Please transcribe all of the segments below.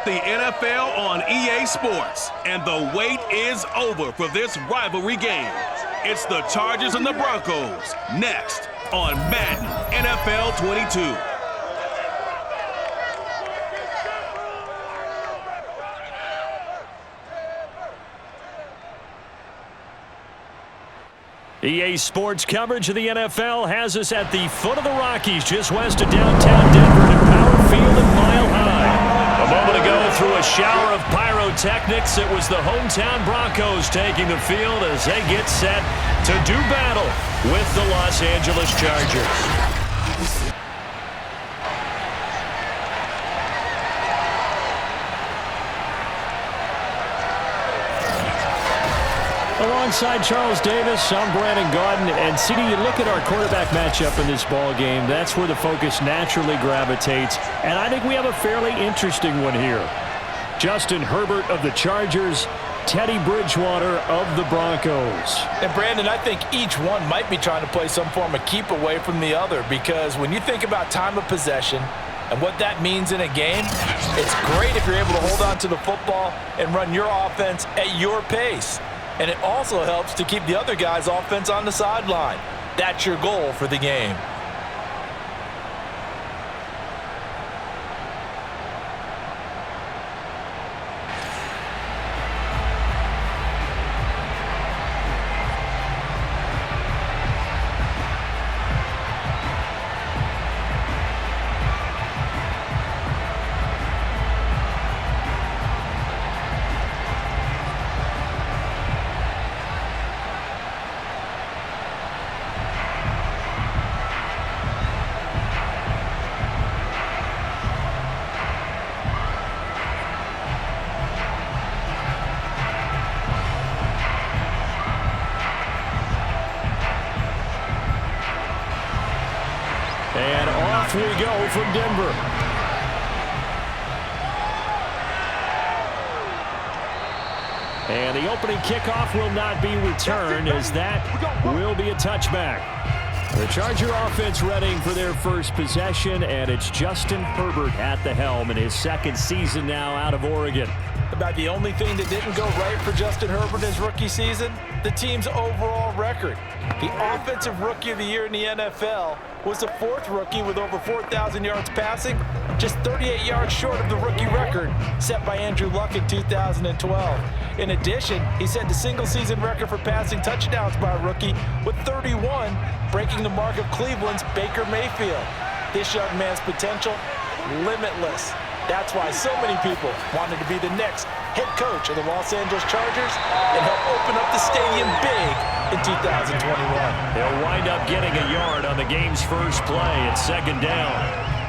It's the NFL on EA Sports, and the wait is over for this rivalry game. It's the Chargers and the Broncos, next on Madden NFL 22. EA Sports coverage of the NFL has us at the foot of the Rockies, just west of downtown Denver at Power Field and Mile High. A moment ago, through a shower of pyrotechnics, it was the hometown Broncos taking the field as they get set to do battle with the Los Angeles Chargers. Alongside Charles Davis, I'm Brandon Gaudin. And CD, you look at our quarterback matchup in this ball game, that's where the focus naturally gravitates. And I think we have a fairly interesting one here. Justin Herbert of the Chargers, Teddy Bridgewater of the Broncos. And Brandon, I think each one might be trying to play some form of keep away from the other, because when you think about time of possession and what that means in a game, it's great if you're able to hold on to the football and run your offense at your pace. And it also helps to keep the other guy's offense on the sideline. That's your goal for the game. And off we go from Denver. And the opening kickoff will not be returned, as that will be a touchback. The Charger offense readying for their first possession, and it's Justin Herbert at the helm in his second season now out of Oregon. About the only thing that didn't go right for Justin Herbert in his rookie season, the team's overall record. The Offensive Rookie of the Year in the NFL was the fourth rookie with over 4,000 yards passing, just 38 yards short of the rookie record set by Andrew Luck in 2012. In addition, he set the single-season record for passing touchdowns by a rookie with 31, breaking the mark of Cleveland's Baker Mayfield. This young man's potential, limitless. That's why so many people wanted to be the next head coach of the Los Angeles Chargers and help open up the stadium big in 2021. He'll wind up getting a yard on the game's first play at second down.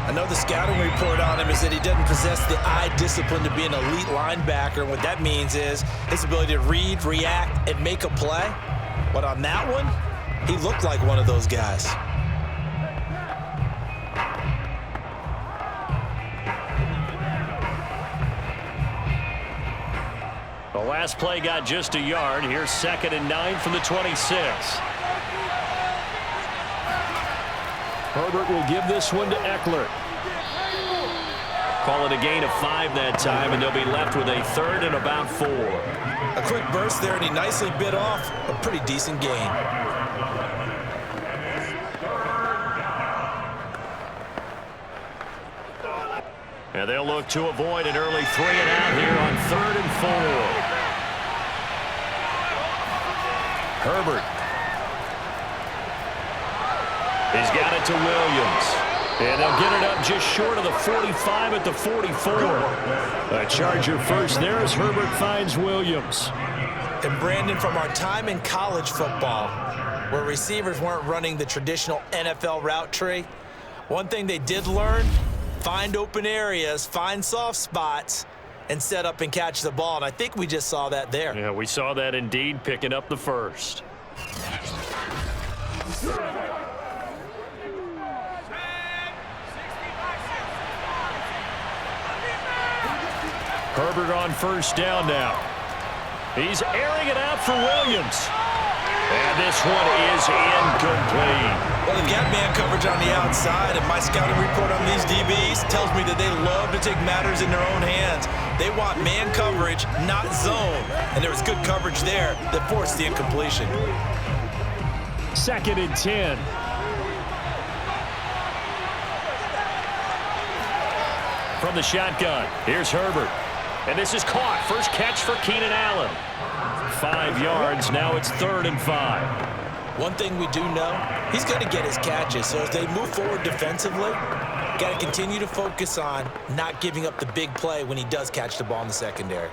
I know the scouting report on him is that he doesn't possess the eye discipline to be an elite linebacker. And what that means is his ability to read, react, and make a play. But on that one, he looked like one of those guys. The last play got just a yard. Here's 2nd and 9 from the 26. Herbert will give this one to Eckler. Call it a gain of 5 that time, and they'll be left with a 3rd and about 4. A quick burst there, and he nicely bit off a pretty decent gain. And they'll look to avoid an early 3 and out here on 3rd and 4. Herbert. He's got it to Williams. And they'll get it up just short of the 45 at the 44. A Charger first there as Herbert finds Williams. And Brandon, from our time in college football, where receivers weren't running the traditional NFL route tree, one thing they did learn: find open areas, find soft spots, and set up and catch the ball. And I think we just saw that there. Yeah, we saw that indeed, picking up the first. Herbert on first down now. He's airing it out for Williams. And this one is incomplete. Well, they've got man coverage on the outside, and my scouting report on these DBs tells me that they love to take matters in their own hands. They want man coverage, not zone. And there was good coverage there that forced the incompletion. 2nd and 10. From the shotgun, here's Herbert. And this is caught. First catch for Keenan Allen. 5 yards. Now it's 3rd and 5. One thing we do know, he's going to get his catches. So as they move forward defensively, got to continue to focus on not giving up the big play when he does catch the ball in the secondary.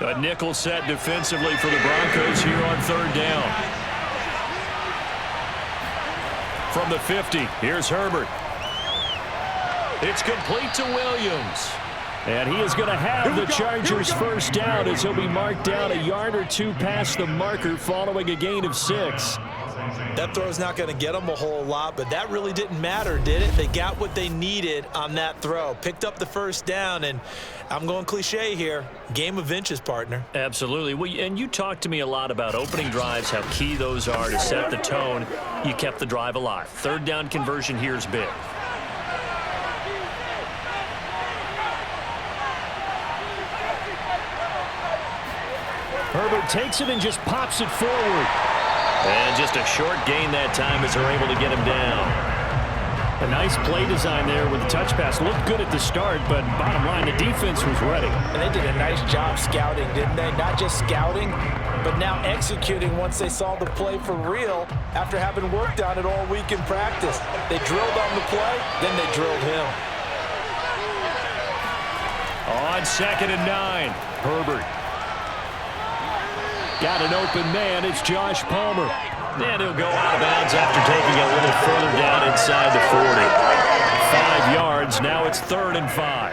A nickel set defensively for the Broncos here on 3rd down. From the 50, here's Herbert. It's complete to Williams. And he is going to have the Chargers first down as he'll be marked down a yard or two past the marker following a gain of 6. That throw's not going to get them a whole lot, but that really didn't matter, did it? They got what they needed on that throw. Picked up the first down, and I'm going cliche here. Game of inches, partner. Absolutely. Well, and you talked to me a lot about opening drives, how key those are to set the tone. You kept the drive alive. 3rd down conversion here is big. Herbert takes it and just pops it forward. And just a short gain that time as they're able to get him down. A nice play design there with the touch pass. Looked good at the start, but bottom line, the defense was ready. And they did a nice job scouting, didn't they? Not just scouting, but now executing once they saw the play for real after having worked on it all week in practice. They drilled on the play, then they drilled him. On 2nd and 9, Herbert. Got an open man. It's Josh Palmer. And he'll go out of bounds after taking a little further down inside the 40. 5 yards. Now it's 3rd and 5.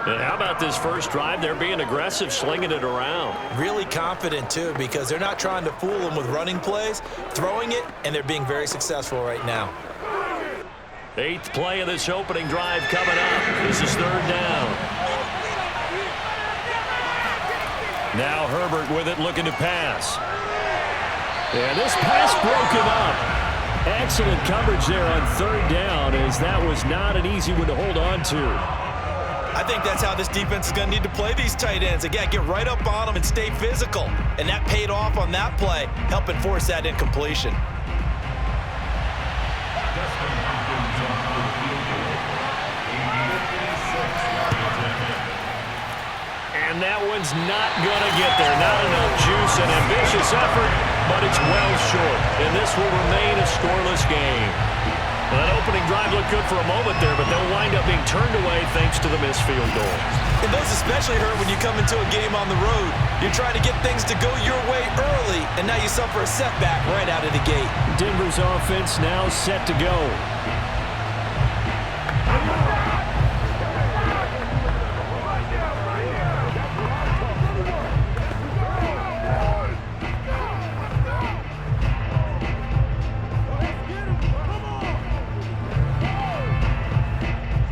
And how about this first drive? They're being aggressive, slinging it around. Really confident, too, because they're not trying to fool them with running plays, throwing it, and they're being very successful right now. 8th play of this opening drive coming up. This is 3rd down. Now Herbert with it, looking to pass. And this pass broken up. Excellent coverage there on 3rd down, as that was not an easy one to hold on to. I think that's how this defense is going to need to play these tight ends. Again, get right up on them and stay physical. And that paid off on that play, helping force that incompletion. And that one's not going to get there. Not enough juice. An ambitious effort, but it's well short. And this will remain a scoreless game. Well, that opening drive looked good for a moment there, but they'll wind up being turned away thanks to the missed field goal. And those especially hurt when you come into a game on the road. You're trying to get things to go your way early, and now you suffer a setback right out of the gate. Denver's offense now set to go.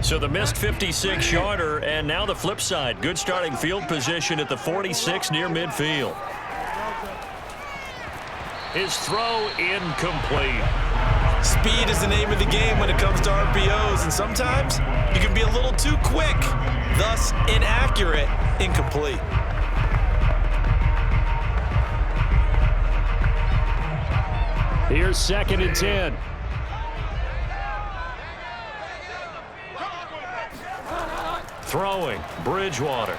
So the missed 56-yarder, and now the flip side. Good starting field position at the 46 near midfield. His throw incomplete. Speed is the name of the game when it comes to RPOs, and sometimes you can be a little too quick, thus inaccurate, incomplete. Here's 2nd and 10. Throwing, Bridgewater.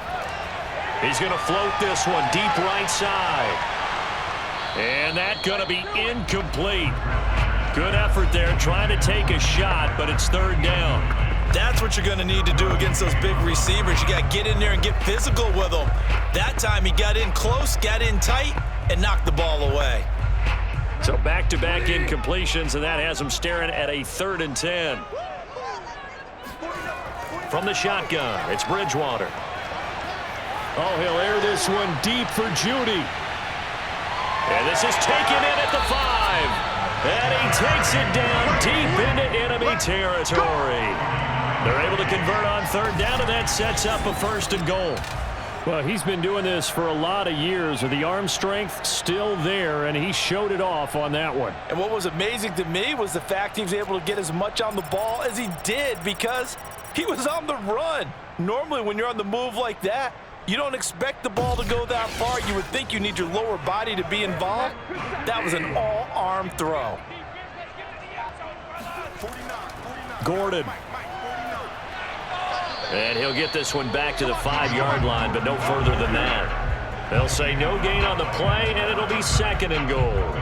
He's going to float this one deep right side. And that's going to be incomplete. Good effort there, trying to take a shot, but it's 3rd down. That's what you're going to need to do against those big receivers. You got to get in there and get physical with them. That time he got in close, got in tight, and knocked the ball away. So back-to-back incompletions, and that has him staring at a 3rd and 10. From the shotgun, it's Bridgewater. Oh, he'll air this one deep for Judy. And this is taken in at the 5. And he takes it down deep into enemy territory. They're able to convert on 3rd down, and that sets up a 1st and goal. Well, he's been doing this for a lot of years, with the arm strength still there, and he showed it off on that one. And what was amazing to me was the fact he was able to get as much on the ball as he did, because He was on the run. Normally, when you're on the move like that, you don't expect the ball to go that far. You would think you need your lower body to be involved. That was an all-arm throw. Gordon. And he'll get this one back to the 5-yard line, but no further than that. They'll say no gain on the play, and it'll be 2nd and goal.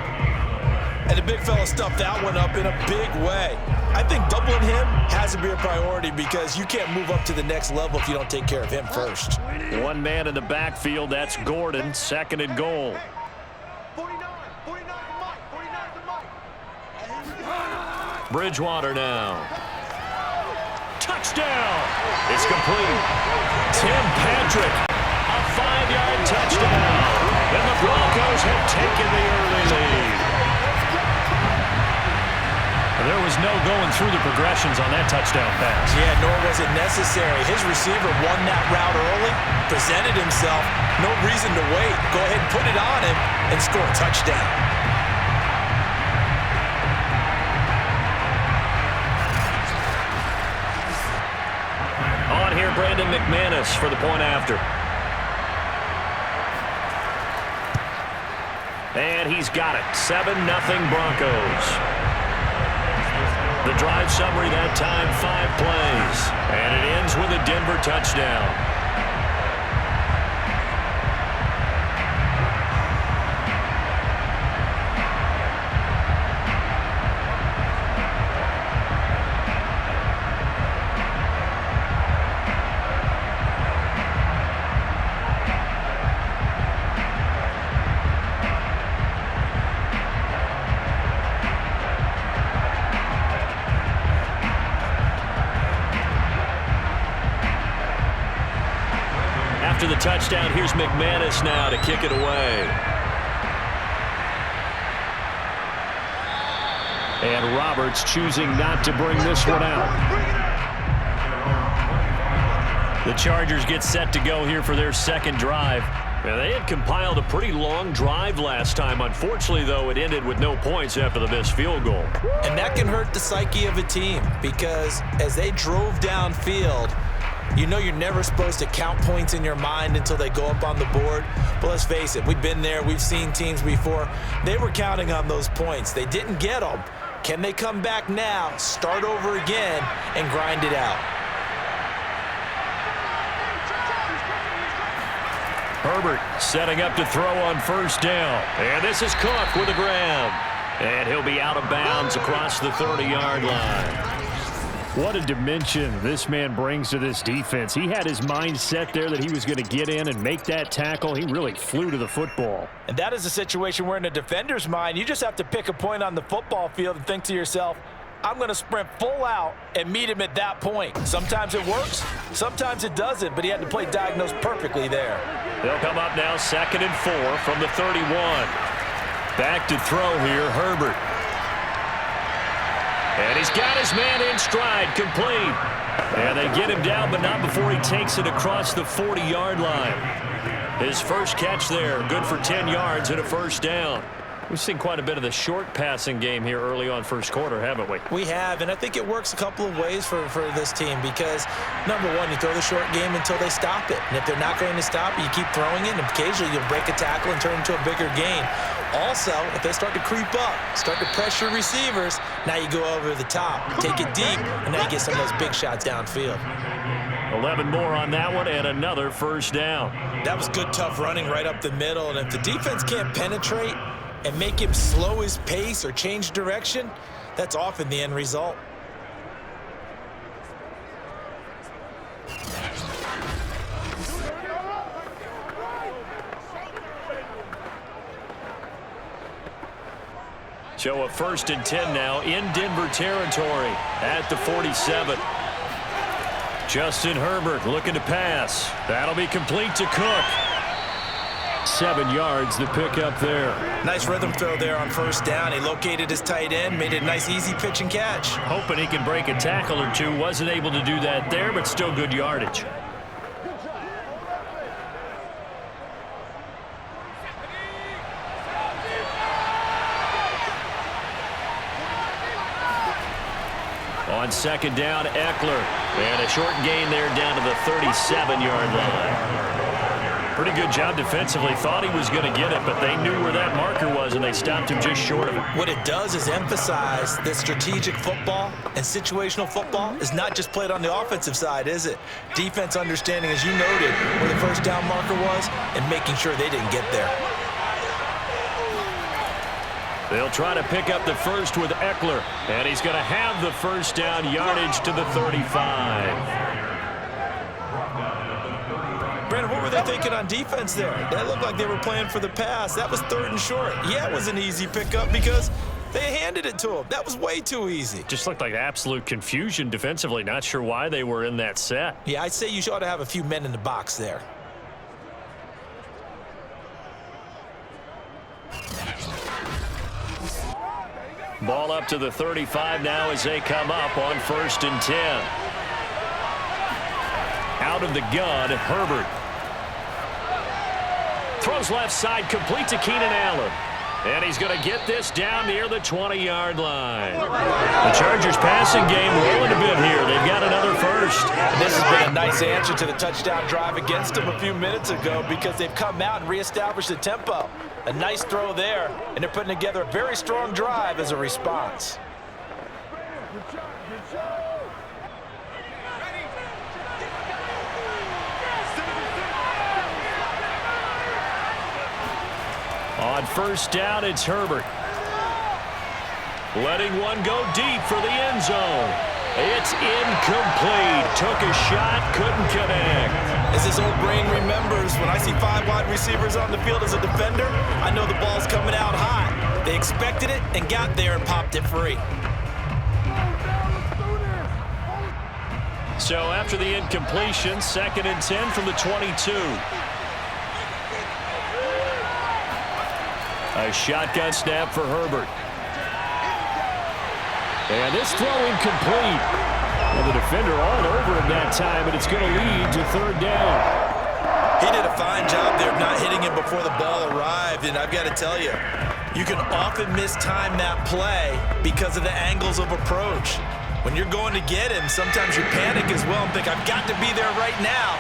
And the big fella stuffed that one up in a big way. I think doubling him has to be a priority because you can't move up to the next level if you don't take care of him first. One man in the backfield, that's Gordon, 2nd and goal. Bridgewater now. Touchdown! It's complete. Tim Patrick, a 5-yard touchdown. And the Broncos have taken the early lead. There was no going through the progressions on that touchdown pass. Yeah, nor was it necessary. His receiver won that route early, presented himself, no reason to wait. Go ahead and put it on him and score a touchdown. On here, Brandon McManus for the point after. And he's got it. 7-0 Broncos. The drive summary that time, 5 plays. And it ends with a Denver touchdown. After the touchdown, here's McManus now to kick it away. And Roberts choosing not to bring this one out. The Chargers get set to go here for their 2nd drive. Now, they had compiled a pretty long drive last time. Unfortunately, though, it ended with no points after the missed field goal. And that can hurt the psyche of a team because as they drove downfield, you know you're never supposed to count points in your mind until they go up on the board. But let's face it, we've been there. We've seen teams before. They were counting on those points. They didn't get them. Can they come back now, start over again, and grind it out? Herbert setting up to throw on 1st down. And this is Cook with a grab. And he'll be out of bounds across the 30-yard line. What a dimension this man brings to this defense. He had his mind set there that he was going to get in and make that tackle. He really flew to the football. And that is a situation where in a defender's mind, you just have to pick a point on the football field and think to yourself, I'm going to sprint full out and meet him at that point. Sometimes it works, sometimes it doesn't, but he had to play diagnose perfectly there. They'll come up now 2nd and 4 from the 31. Back to throw here, Herbert. And he's got his man in stride, complete. And they get him down, but not before he takes it across the 40-yard line. His first catch there, good for 10 yards and a 1st down. We've seen quite a bit of the short passing game here early on 1st quarter, haven't we? We have, and I think it works a couple of ways for this team because, number one, you throw the short game until they stop it. And if they're not going to stop it, you keep throwing it, and occasionally you'll break a tackle and turn it into a bigger gain. Also, if they start to creep up, start to pressure receivers, now you go over the top, take it deep, and now you get some of those big shots downfield. 11 more on that one and another 1st down. That was good, tough running right up the middle, and if the defense can't penetrate and make him slow his pace or change direction, that's often the end result. So a 1st and 10 now in Denver territory at the 47. Justin Herbert looking to pass. That'll be complete to Cook. 7 yards the pick up there. Nice rhythm throw there on 1st down. He located his tight end, made it a nice easy pitch and catch. Hoping he can break a tackle or two. Wasn't able to do that there, but still good yardage. On On second down, Eckler. And a short gain there down to the 37-yard line. Pretty good job defensively. Thought he was going to get it, but they knew where that marker was, and they stopped him just short of it. What it does is emphasize that strategic football and situational football is not just played on the offensive side, is it? Defense understanding, as you noted, where the first down marker was and making sure they didn't get there. They'll try to pick up the first with Eckler, and he's going to have the first down, yardage to the 35. Brandon, what were they thinking on defense there? That looked like they were playing for the pass. That was 3rd and short. Yeah, it was an easy pickup because they handed it to him. That was way too easy. Just looked like absolute confusion defensively. Not sure why they were in that set. Yeah, I'd say you ought to have a few men in the box there. Ball up to the 35 now as they come up on 1st and 10. Out of the gun, Herbert. Throws left side, complete to Keenan Allen. And he's going to get this down near the 20-yard line. The Chargers passing game rolling a bit here. They've got another first. And this has been a nice answer to the touchdown drive against them a few minutes ago because they've come out and reestablished the tempo. A nice throw there, and they're putting together a very strong drive as a response. On 1st down, it's Herbert. Letting one go deep for the end zone. It's incomplete. Took a shot, couldn't connect. As this old brain remembers, when I see 5 wide receivers on the field as a defender, I know the ball's coming out high. They expected it and got there and popped it free. So after the incompletion, 2nd and 10 from the 22. A shotgun snap for Herbert. And this throw incomplete. Well, the defender all over him that time, but it's going to lead to 3rd down. He did a fine job there of not hitting him before the ball arrived, and I've got to tell you, you can often mistime that play because of the angles of approach. When you're going to get him, sometimes you panic as well and think, I've got to be there right now.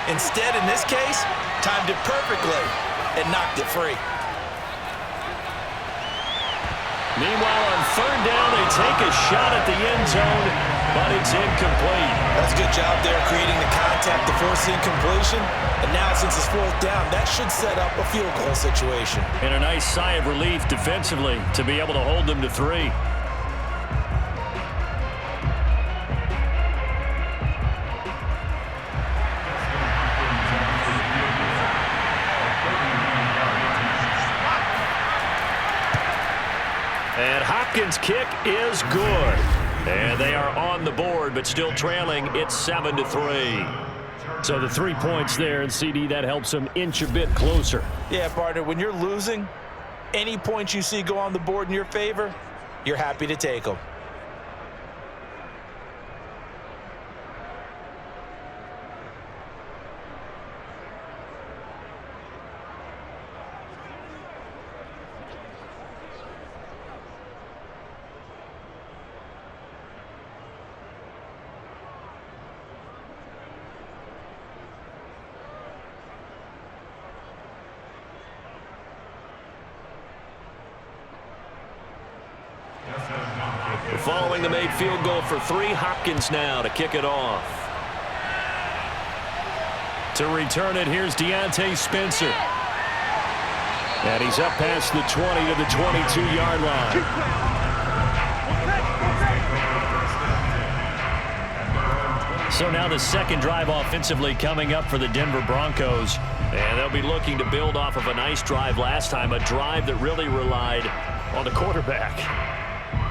Instead, in this case, timed it perfectly and knocked it free. Meanwhile, on 3rd down, they take a shot at the end zone, but it's incomplete. That's a good job there creating the contact to force the incompletion. And now, since it's 4th down, that should set up a field goal situation. And a nice sigh of relief defensively to be able to hold them to 3. And Hopkins' kick is good. And they are on the board, but still trailing. It's 7-3. So the 3 points there, and CD, that helps them inch a bit closer. Yeah, partner, when you're losing, any points you see go on the board in your favor, you're happy to take them. Following the made field goal for 3, Hopkins now to kick it off. To return it, here's Deontay Spencer. And he's up past the 20 to the 22-yard line. So now the 2nd drive offensively coming up for the Denver Broncos. And they'll be looking to build off of a nice drive last time, a drive that really relied on the quarterback.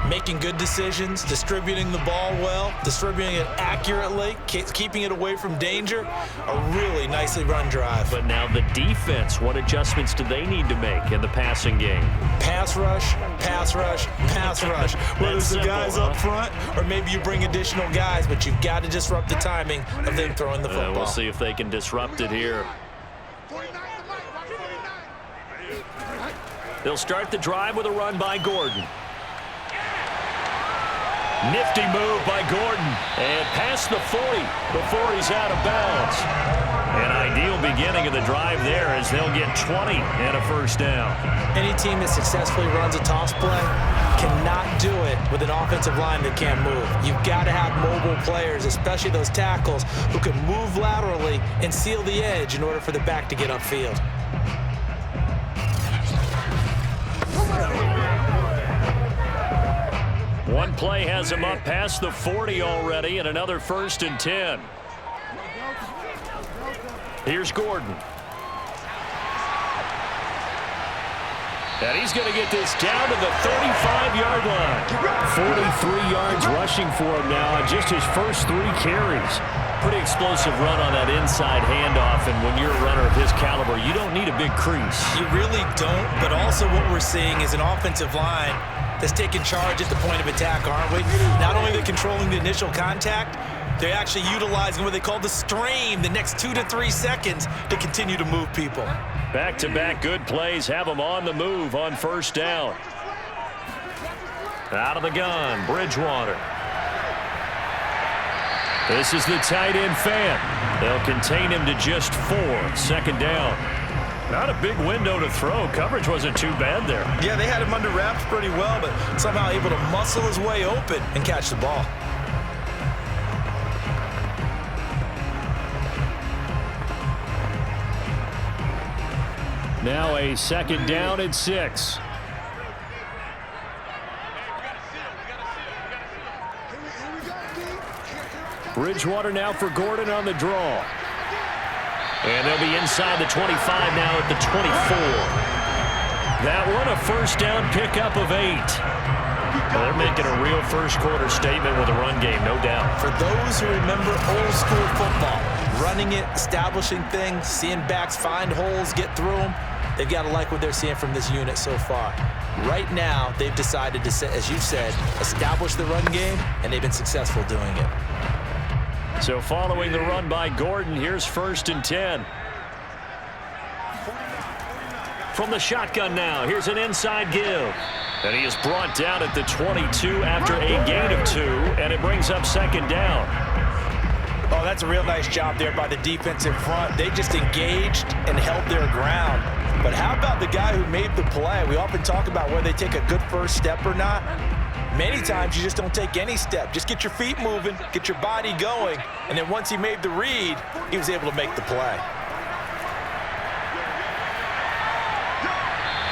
Making good decisions, distributing the ball well, distributing it accurately, keeping it away from danger. A really nicely run drive. But now the defense, what adjustments do they need to make in the passing game? Pass rush, pass rush, pass rush. Whether it's the guys up front or maybe you bring additional guys, but you've got to disrupt the timing of them throwing the football. We'll see if they can disrupt it here. They'll start the drive with a run by Gordon. Nifty move by Gordon. And past the 40 before he's out of bounds. An ideal beginning of the drive there as they'll get 20 and a first down. Any team that successfully runs a toss play cannot do it with an offensive line that can't move. You've got to have mobile players, especially those tackles, who can move laterally and seal the edge in order for the back to get upfield. One play has him up past the 40 already, and another 1st and 10. Here's Gordon. And he's going to get this down to the 35-yard line. 43 yards rushing for him now on just his first 3 carries. Pretty explosive run on that inside handoff, and when you're a runner of his caliber, you don't need a big crease. You really don't, but also what we're seeing is an offensive line that's taking charge at the point of attack, aren't we? Not only are they controlling the initial contact, they're actually utilizing what they call the stream, the next 2 to 3 seconds, to continue to move people. Back-to-back good plays have them on the move on first down. Out of the gun, Bridgewater. This is the tight end fan. They'll contain him to just 4. 2nd down. Not a big window to throw. Coverage wasn't too bad there. Yeah, they had him under wraps pretty well, but somehow able to muscle his way open and catch the ball. Now a 2nd down and 6. Bridgewater now for Gordon on the draw. And they'll be inside the 25 now at the 24. That one a first down pickup of 8. Well, they're making a real first-quarter statement with a run game, no doubt. For those who remember old-school football, running it, establishing things, seeing backs find holes, get through them, they've got to like what they're seeing from this unit so far. Right now, they've decided to, as you said, establish the run game, and they've been successful doing it. So following the run by Gordon, here's 1st and 10. From the shotgun now, here's an inside give. And he is brought down at the 22 after a gain of 2, and it brings up 2nd down. Oh, that's a real nice job there by the defensive front. They just engaged and held their ground. But how about the guy who made the play? We often talk about whether they take a good first step or not. Many times you just don't take any step. Just get your feet moving, get your body going, and then once he made the read, he was able to make the play.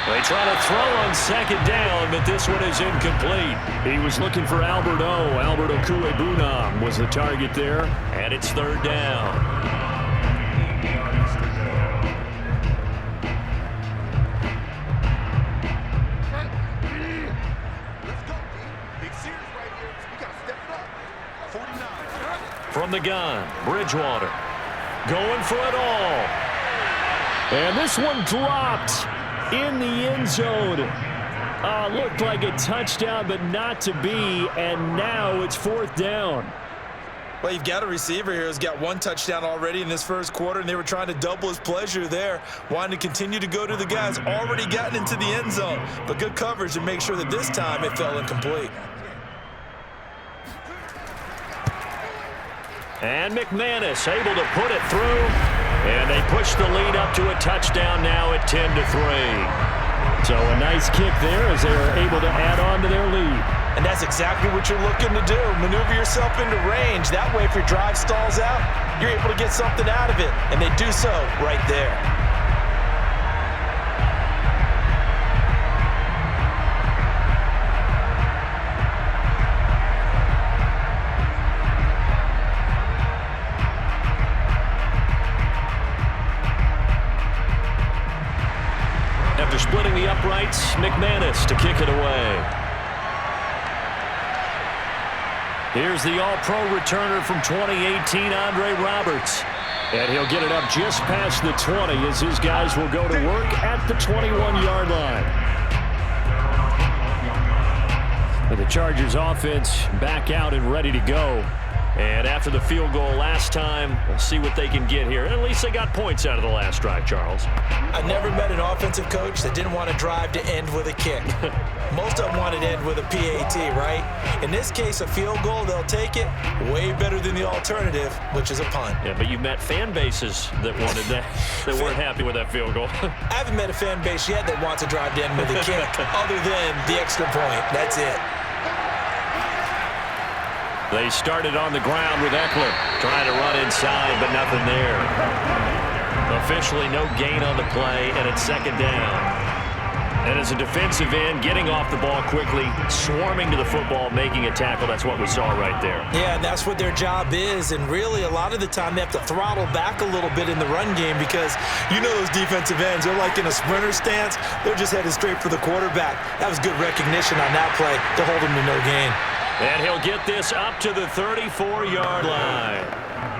They try to throw on 2nd down, but this one is incomplete. He was looking for Albert Okuebunam was the target there, and it's 3rd down. From the gun, Bridgewater going for it all. And this one dropped in the end zone. Looked like a touchdown, but not to be, and now it's 4th down. Well, you've got a receiver here who's got 1 touchdown already in this first quarter, and they were trying to double his pleasure there, wanting to continue to go to the guys already gotten into the end zone. But good coverage to make sure that this time it fell incomplete. And McManus able to put it through. And they push the lead up to a touchdown now at 10-3. So a nice kick there as they are able to add on to their lead. And that's exactly what you're looking to do. Maneuver yourself into range. That way, if your drive stalls out, you're able to get something out of it. And they do so right there. After splitting the uprights, McManus to kick it away. Here's the All-Pro returner from 2018, Andre Roberts. And he'll get it up just past the 20 as his guys will go to work at the 21-yard line. With the Chargers offense back out and ready to go. And after the field goal last time, we'll see what they can get here. At least they got points out of the last drive, Charles. I've never met an offensive coach that didn't want to drive to end with a kick. Most of them wanted to end with a PAT, right? In this case, a field goal, they'll take it. Way better than the alternative, which is a punt. Yeah, but you met fan bases that wanted that, that weren't happy with that field goal. I haven't met a fan base yet that wants to drive to end with a kick other than the extra point. That's it. They started on the ground with Eckler, trying to run inside, but nothing there. Officially no gain on the play, and it's second down. And as a defensive end, getting off the ball quickly, swarming to the football, making a tackle, that's what we saw right there. Yeah, and that's what their job is, and really a lot of the time they have to throttle back a little bit in the run game because you know those defensive ends, they're like in a sprinter stance, they're just headed straight for the quarterback. That was good recognition on that play to hold him to no gain. And he'll get this up to the 34-yard line.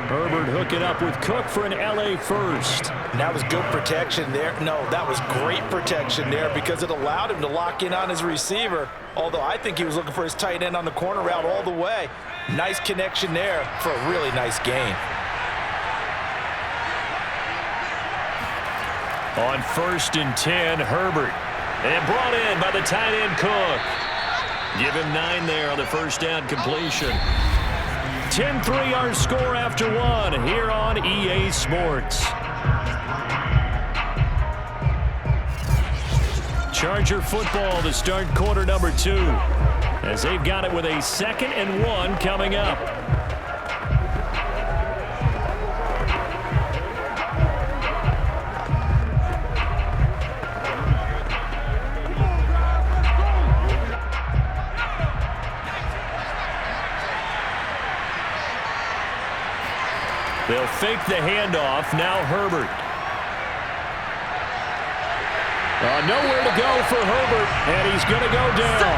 Herbert hook it up with Cook for an LA first. And that was good protection there. No, that was great protection there because it allowed him to lock in on his receiver, although I think he was looking for his tight end on the corner route all the way. Nice connection there for a really nice gain. On 1st and 10, Herbert. And brought in by the tight end Cook. Give him 9 there on the first down completion. 10-3 our score after 1 here on EA Sports. Charger football to start quarter number 2 as they've got it with a 2nd and 1 coming up. They'll fake the handoff. Now Herbert. Nowhere to go for Herbert, and he's going to go down.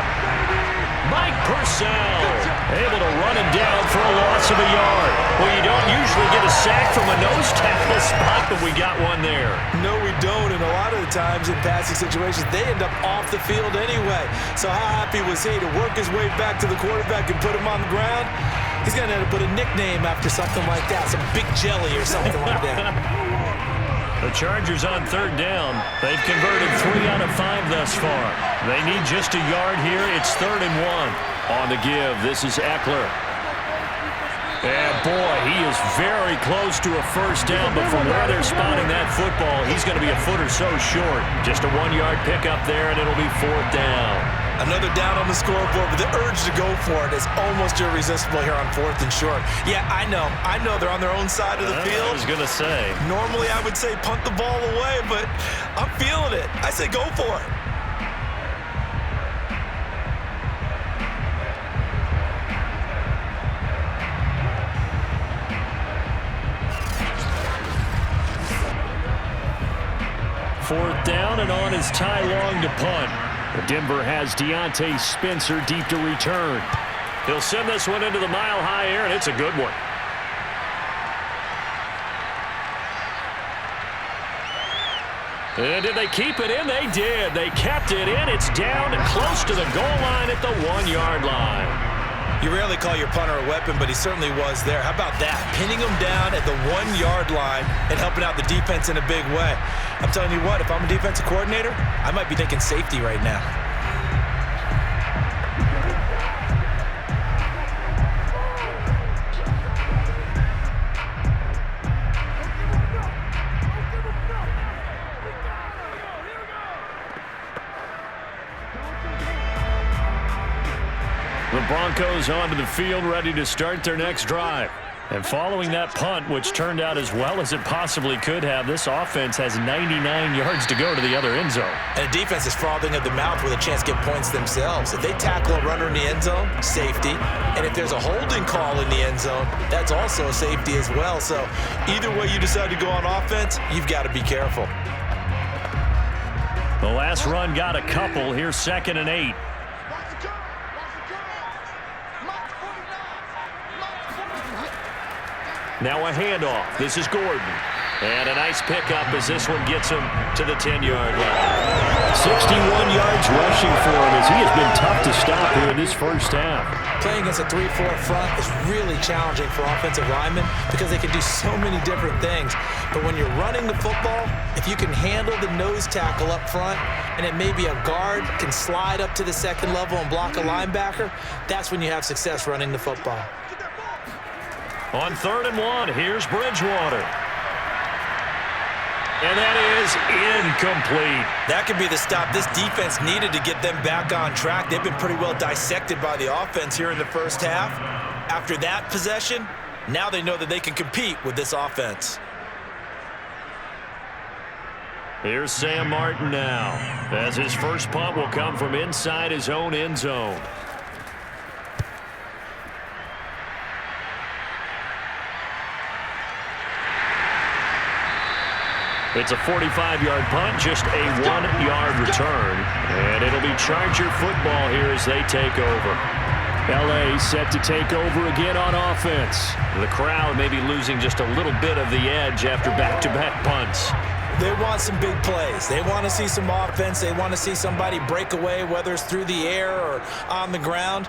Mike Purcell able to run him down for a loss of a yard. Well, you don't usually get a sack from a nose tackle spot, but we got one there. No, we don't, and a lot of the times in passing situations, they end up off the field anyway. So how happy was he to work his way back to the quarterback and put him on the ground? He's going to end up with a nickname after something like that, some Big Jelly or something like that. The Chargers on 3rd down. They've converted 3 out of 5 thus far. They need just a yard here. It's 3rd and 1. On the give, this is Eckler. And boy, he is very close to a first down, but from where they're spotting that football, he's going to be a foot or so short. Just a 1-yard pickup there, and it'll be 4th down. Another down on the scoreboard, but the urge to go for it is almost irresistible here on 4th and short. Yeah, I know they're on their own side of the field. I was going to say. Normally I would say punt the ball away, but I'm feeling it. I say go for it. Fourth down, and on is Ty Long to punt. Denver has Deontay Spencer deep to return. He'll send this one into the mile-high air, and it's a good one. And did they keep it in? They did. They kept it in. It's down and close to the goal line at the 1-yard line. You rarely call your punter a weapon, but he certainly was there. How about that? Pinning him down at the 1-yard line and helping out the defense in a big way. I'm telling you what, if I'm a defensive coordinator, I might be thinking safety right now. The Broncos onto the field, ready to start their next drive. And following that punt, which turned out as well as it possibly could have, this offense has 99 yards to go to the other end zone. And the defense is frothing at the mouth with a chance to get points themselves. If they tackle a runner in the end zone, safety. And if there's a holding call in the end zone, that's also a safety as well. So either way you decide to go on offense, you've got to be careful. The last run got a couple. Here's 2nd and 8. Now a handoff. This is Gordon. And a nice pickup as this one gets him to the 10-yard line. 61 yards rushing for him as he has been tough to stop here in this first half. Playing against a 3-4 front is really challenging for offensive linemen because they can do so many different things. But when you're running the football, if you can handle the nose tackle up front and it may be a guard can slide up to the second level and block a linebacker, that's when you have success running the football. On 3rd and 1, here's Bridgewater. And that is incomplete. That could be the stop this defense needed to get them back on track. They've been pretty well dissected by the offense here in the first half. After that possession, now they know that they can compete with this offense. Here's Sam Martin now, as his first punt will come from inside his own end zone. It's a 45-yard punt, just a 1-yard return. And it'll be Charger football here as they take over. L.A. set to take over again on offense. The crowd may be losing just a little bit of the edge after back-to-back punts. They want some big plays. They want to see some offense. They want to see somebody break away, whether it's through the air or on the ground.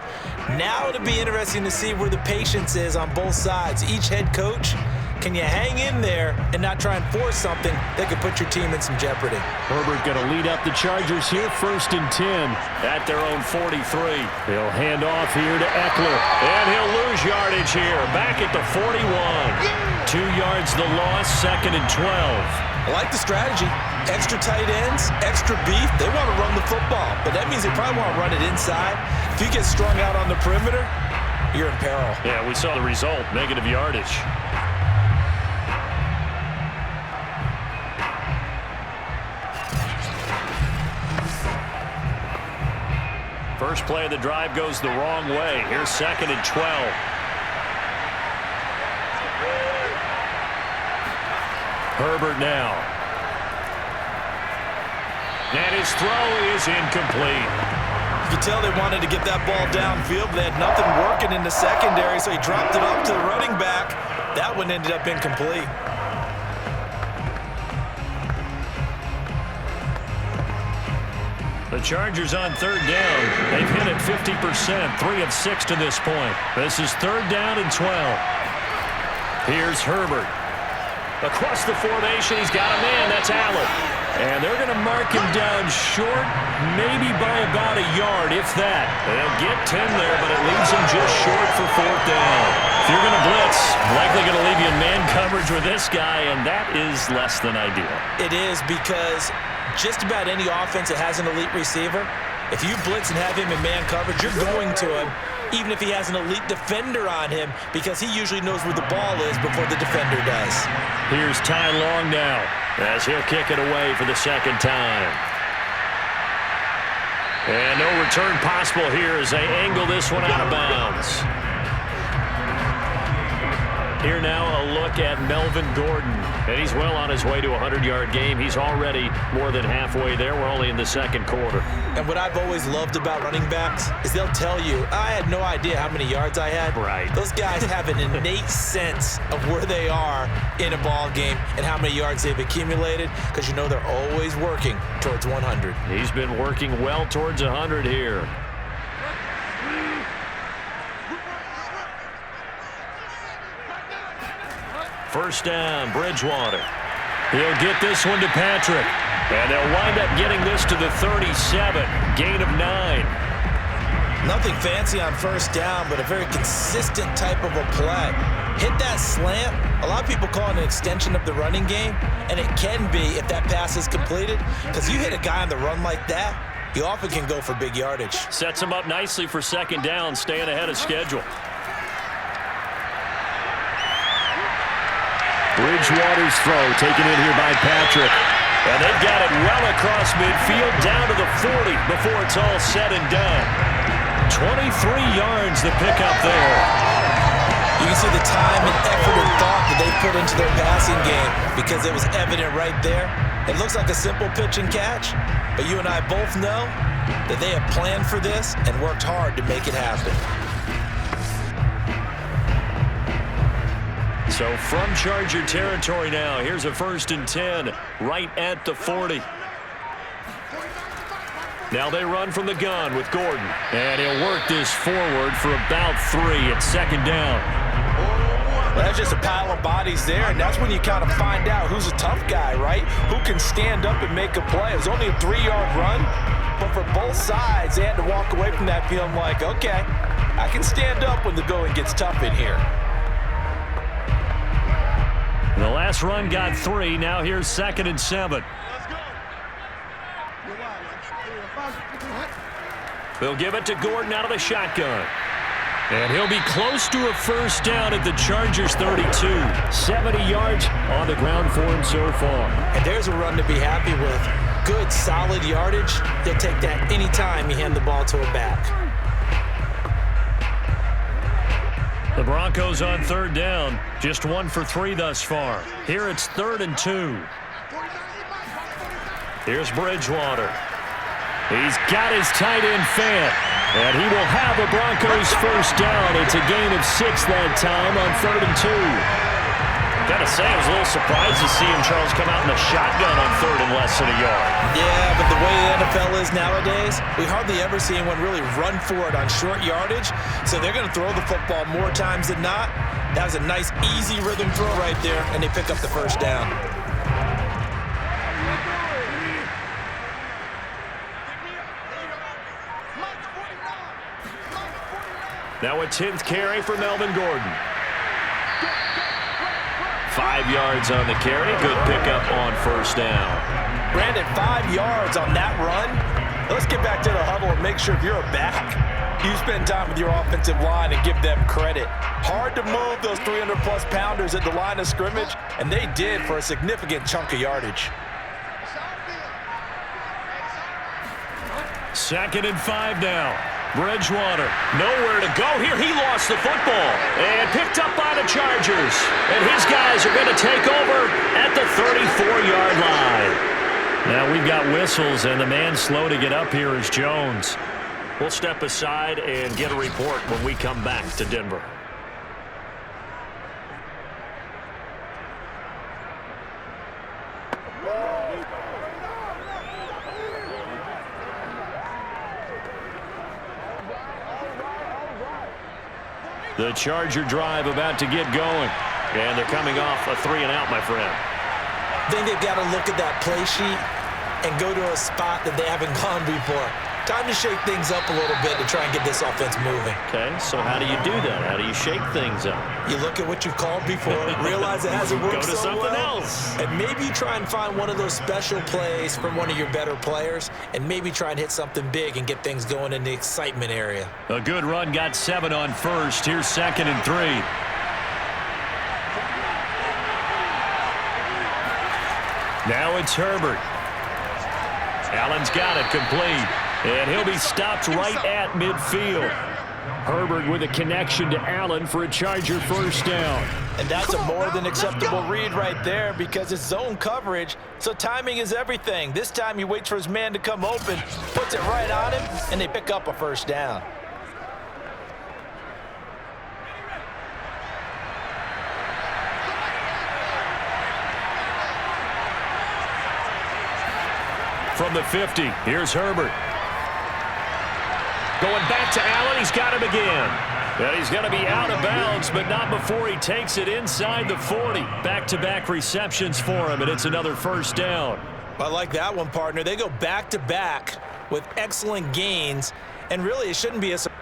Now it'll be interesting to see where the patience is on both sides. Each head coach, can you hang in there and not try and force something that could put your team in some jeopardy? Herbert going to lead up the Chargers here, 1st and 10 at their own 43. He'll hand off here to Eckler, and he'll lose yardage here, back at the 41. 2 yards the loss, 2nd and 12. I like the strategy. Extra tight ends, extra beef. They want to run the football, but that means they probably want to run it inside. If you get strung out on the perimeter, you're in peril. Yeah, we saw the result, negative yardage. First play of the drive goes the wrong way. Here's 2nd and 12. Herbert now. And his throw is incomplete. You can tell they wanted to get that ball downfield, but they had nothing working in the secondary, so he dropped it off to the running back. That one ended up incomplete. The Chargers on 3rd down. They've hit it 50%, 3 of 6 to this point. This is 3rd down and 12. Here's Herbert. Across the formation, he's got a man. That's Allen. And they're going to mark him down short, maybe by about a yard, if that. They'll get 10 there, but it leaves him just short for 4th down. If you're going to blitz, likely going to leave you in man coverage with this guy, and that is less than ideal. It is, because just about any offense that has an elite receiver, if you blitz and have him in man coverage, you're going to him, even if he has an elite defender on him, because he usually knows where the ball is before the defender does. Here's Ty Long now, as he'll kick it away for the 2nd time. And no return possible here as they angle this one out of bounds. Here now a look at Melvin Gordon. And he's well on his way to a 100-yard game. He's already more than halfway there. We're only in the 2nd quarter. And what I've always loved about running backs is they'll tell you, I had no idea how many yards I had. Right. Those guys have an innate sense of where they are in a ball game and how many yards they've accumulated, because you know they're always working towards 100. He's been working well towards 100 here. First down, Bridgewater. He'll get this one to Patrick. And they'll wind up getting this to the 37. Gain of 9. Nothing fancy on first down, but a very consistent type of a play. Hit that slant. A lot of people call it an extension of the running game, and it can be if that pass is completed, because you hit a guy on the run like that, you often can go for big yardage. Sets him up nicely for 2nd down, staying ahead of schedule. Bridgewater's throw taken in here by Patrick. And they've got it well across midfield down to the 40 before it's all said and done. 23 yards the pickup there. You can see the time and effort and thought that they put into their passing game, because it was evident right there. It looks like a simple pitch and catch, but you and I both know that they have planned for this and worked hard to make it happen. So from Charger territory now, here's a 1st and 10 right at the 40. Now they run from the gun with Gordon. And he'll work this forward for about 3 at 2nd down. Well, that's just a pile of bodies there, and that's when you kind of find out who's a tough guy, right? Who can stand up and make a play. It was only a 3-yard run, but for both sides, they had to walk away from that feeling like, okay, I can stand up when the going gets tough in here. The last run got 3. Now here's 2nd and 7. They'll give it to Gordon out of the shotgun. And he'll be close to a 1st down at the Chargers 32. 70 yards on the ground for him so far. And there's a run to be happy with. Good, solid yardage. They'll take that anytime you hand the ball to a back. The Broncos on 3rd down. Just 1 for 3 thus far. Here it's 3rd and 2. Here's Bridgewater. He's got his tight end Fant. And he will have a Broncos 1st down. It's a gain of 6 that time on 3rd and 2. Gotta say, I was a little surprised to see him, Charles, come out in a shotgun on 3rd and less than a yard. Yeah, but the way the NFL is nowadays, we hardly ever see anyone really run for it on short yardage. So they're going to throw the football more times than not. That was a nice, easy rhythm throw right there, and they pick up the 1st down. Now a 10th carry for Melvin Gordon. 5 yards on the carry. Good pickup on 1st down. Brandon, 5 yards on that run. Let's get back to the huddle and make sure if you're a back, you spend time with your offensive line and give them credit. Hard to move those 300-plus pounders at the line of scrimmage, and they did for a significant chunk of yardage. 2nd and 5 now. Bridgewater, nowhere to go here. He lost the football and picked up by the Chargers. And his guys are going to take over at the 34-yard line. Now we've got whistles, and the man slow to get up here is Jones. We'll step aside and get a report when we come back to Denver. The Charger drive about to get going. And they're coming off a 3-and-out, my friend. I think they've got to look at that play sheet and go to a spot that they haven't gone before. Time to shake things up a little bit to try and get this offense moving. Okay, so how do you do that? How do you shake things up? You look at what you've called before, realize it hasn't worked so well. Go to something else. And maybe you try and find one of those special plays from one of your better players, and maybe try and hit something big and get things going in the excitement area. A good run got 7 on 1st. Here's 2nd and 3. Now it's Herbert. Allen's got it complete. And he'll be stopped right at midfield. Herbert with a connection to Allen for a Charger 1st down. And that's a more than acceptable read right there because it's zone coverage, so timing is everything. This time he waits for his man to come open, puts it right on him, and they pick up a 1st down. From the 50, here's Herbert. Going back to Allen, he's got him again. And he's going to be out of bounds, but not before he takes it inside the 40. Back-to-back receptions for him, and it's another 1st down. I like that one, partner. They go back-to-back with excellent gains, and really it shouldn't be a surprise.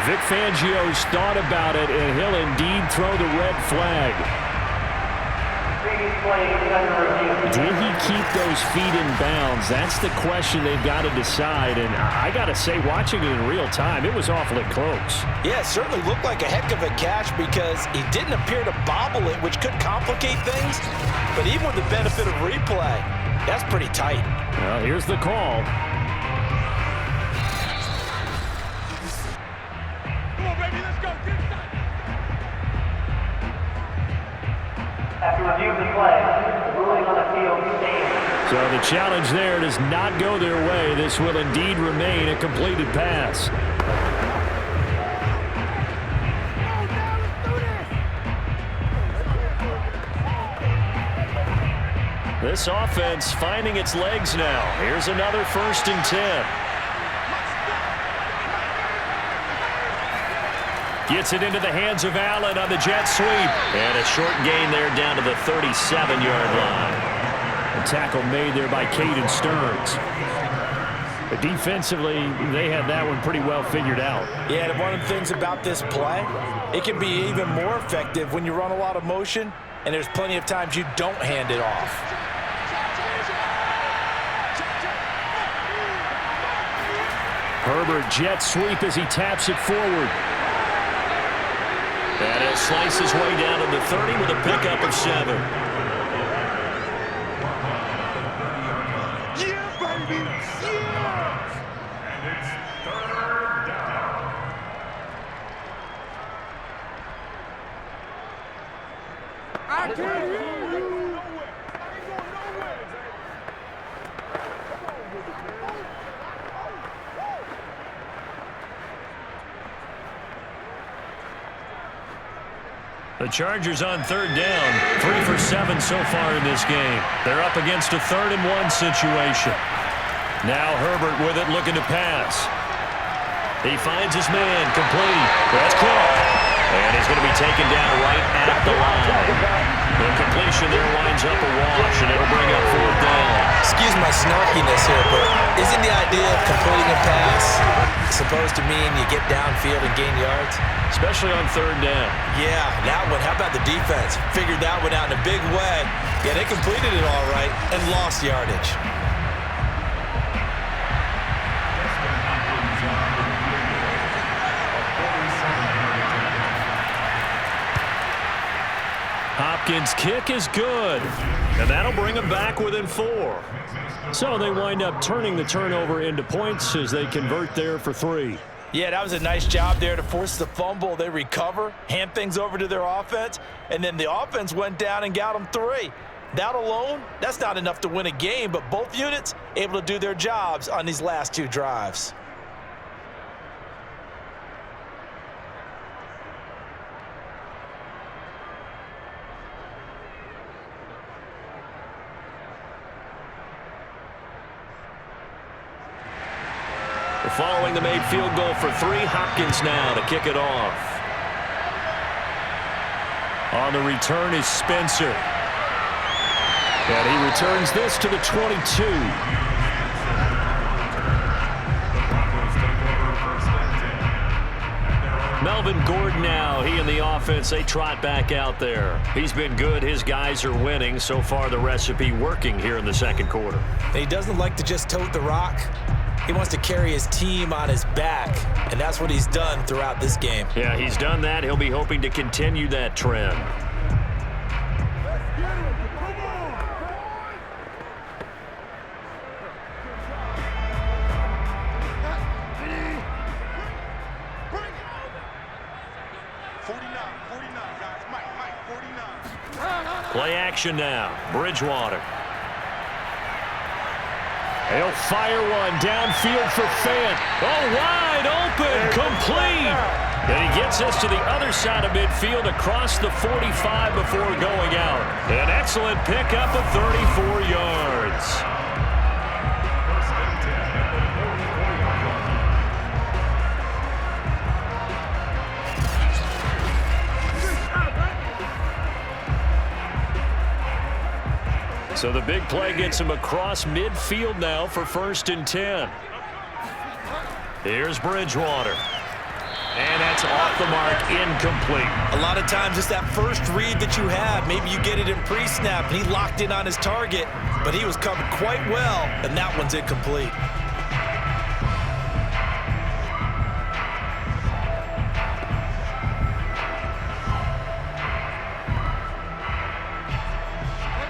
Vic Fangio's thought about it, and he'll indeed throw the red flag. Did he keep those feet in bounds? That's the question they've got to decide. And I got to say, watching it in real time, it was awfully close. Yeah, it certainly looked like a heck of a catch because he didn't appear to bobble it, which could complicate things. But even with the benefit of replay, that's pretty tight. Well, here's the call. Come on, baby, let's go. Get it done. After review of the play, the ruling on the field stands. So the challenge there does not go their way. This will indeed remain a completed pass. This offense finding its legs now. Here's another 1st and 10. Gets it into the hands of Allen on the jet sweep. And a short gain there down to the 37-yard line. A tackle made there by Caden Stearns. But defensively, they had that one pretty well figured out. Yeah, and one of the things about this play, it can be even more effective when you run a lot of motion, and there's plenty of times you don't hand it off. Herbert jet sweep as he taps it forward. And he'll slice his way down to the 30 with a pickup of 7. Yeah, baby! Yeah! And it's 3rd down. I can't hear you! I ain't going nowhere, The Chargers on 3rd down. 3 for 7 so far in this game. They're up against a 3rd and 1 situation. Now Herbert with it, looking to pass. He finds his man, complete. That's Cook. And he's going to be taken down right at the line. The completion there winds up a wash, and it'll bring up 4th down. Excuse my snarkiness here, but isn't the idea of completing a pass supposed to mean you get downfield and gain yards? Especially on 3rd down. Yeah, that one. How about the defense? Figured that one out in a big way. Yeah, they completed it all right and lost yardage. Hopkins' kick is good, and that'll bring them back within 4. So they wind up turning the turnover into points as they convert there for 3. Yeah, that was a nice job there to force the fumble. They recover, hand things over to their offense, and then the offense went down and got them 3. That alone, that's not enough to win a game, but both units able to do their jobs on these last 2 drives. Following the made field goal for 3, Hopkins now to kick it off. On the return is Spencer. And he returns this to the 22. Melvin Gordon now, he and the offense, they trot back out there. He's been good. His guys are winning. So far, the recipe working here in the 2nd quarter. He doesn't like to just tote the rock. He wants to carry his team on his back, and that's what he's done throughout this game. Yeah, he's done that. He'll be hoping to continue that trend. Play action now. Bridgewater. He'll fire one downfield for Fant. Oh, wide open, complete. And he gets us to the other side of midfield across the 45 before going out. An excellent pickup of 34 yards. So the big play gets him across midfield now for 1st and 10. Here's Bridgewater. And that's off the mark, incomplete. A lot of times it's that first read that you have. Maybe you get it in pre-snap, and he locked in on his target, but he was covered quite well, and that one's incomplete.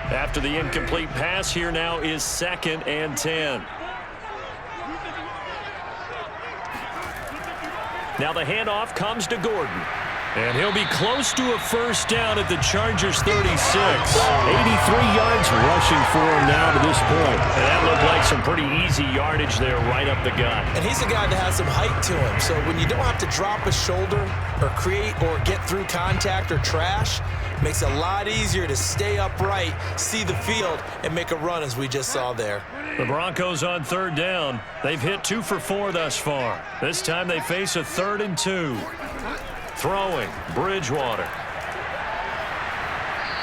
After the incomplete pass, here now is 2nd and 10. Now the handoff comes to Gordon. And he'll be close to a 1st down at the Chargers 36. 83 yards rushing for him now to this point. And that looked like some pretty easy yardage there right up the gut. And he's a guy that has some height to him. So when you don't have to drop a shoulder or create or get through contact or trash, Makes it a lot easier to stay upright, see the field, and make a run as we just saw there. The Broncos on third down. They've hit 2 for 4 thus far. This time they face a 3rd and 2. Throwing, Bridgewater.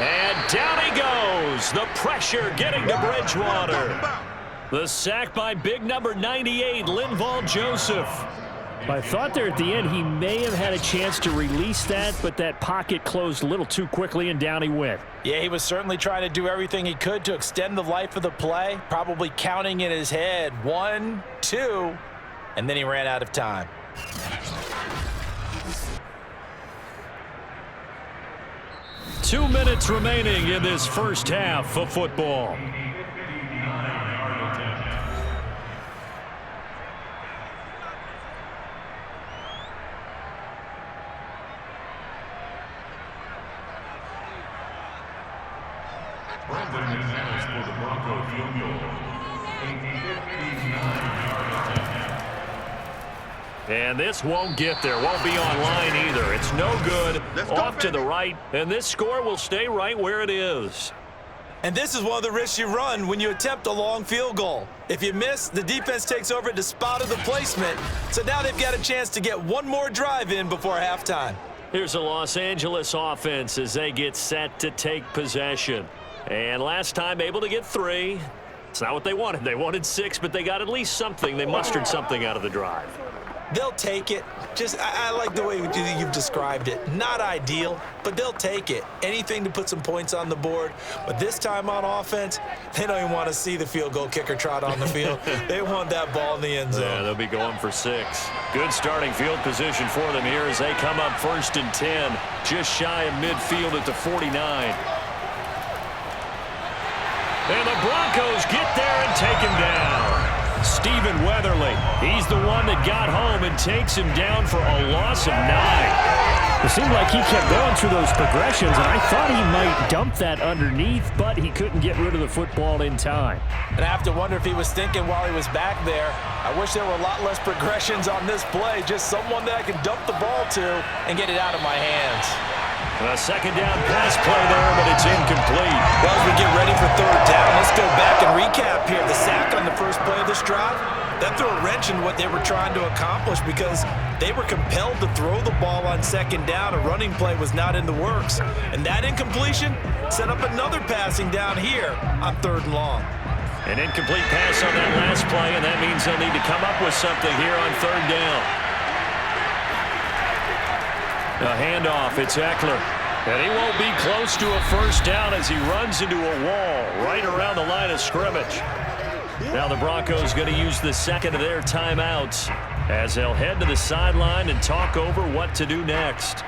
And down he goes. The pressure getting to Bridgewater. The sack by big number 98, Linval Joseph. I thought there at the end he may have had a chance to release that, but that pocket closed a little too quickly, and down he went. Yeah, he was certainly trying to do everything he could to extend the life of the play, probably counting in his head 1, 2, and then he ran out of time. Two minutes remaining in this first half of football. For the Bronco field goal. And this won't get there. Won't be online either. It's no good. Off to the right. And this score will stay right where it is. And this is one of the risks you run when you attempt a long field goal. If you miss, the defense takes over at the spot of the placement. So now they've got a chance to get one more drive in before halftime. Here's a Los Angeles offense as they get set to take possession. And last time able to get 3. It's not what they wanted. They wanted 6, but they got at least something. They mustered something out of the drive. They'll take it. I like the way you've described it. Not ideal, but they'll take it. Anything to put some points on the board. But this time on offense, they don't even want to see the field goal kicker trot on the field. They want that ball in the end zone. Yeah, they'll be going for 6. Good starting field position for them here as they come up 1st and 10. Just shy of midfield at the 49. And the Broncos get there and take him down. Stephen Weatherly, he's the one that got home and takes him down for a loss of 9. It seemed like he kept going through those progressions, and I thought he might dump that underneath, but he couldn't get rid of the football in time. And I have to wonder if he was thinking while he was back there, I wish there were a lot less progressions on this play, just someone that I can dump the ball to and get it out of my hands. A second down pass play there, but it's incomplete. Well, as we get ready for third down, let's go back and recap here. The sack on the first play of this drive, that threw a wrench in what they were trying to accomplish because they were compelled to throw the ball on second down. A running play was not in the works. And that incompletion set up another passing down here on 3rd and long. An incomplete pass on that last play, and that means they'll need to come up with something here on 3rd down. A handoff, it's Eckler. And he won't be close to a first down as he runs into a wall right around the line of scrimmage. Now the Broncos going to use the second of their timeouts as they'll head to the sideline and talk over what to do next.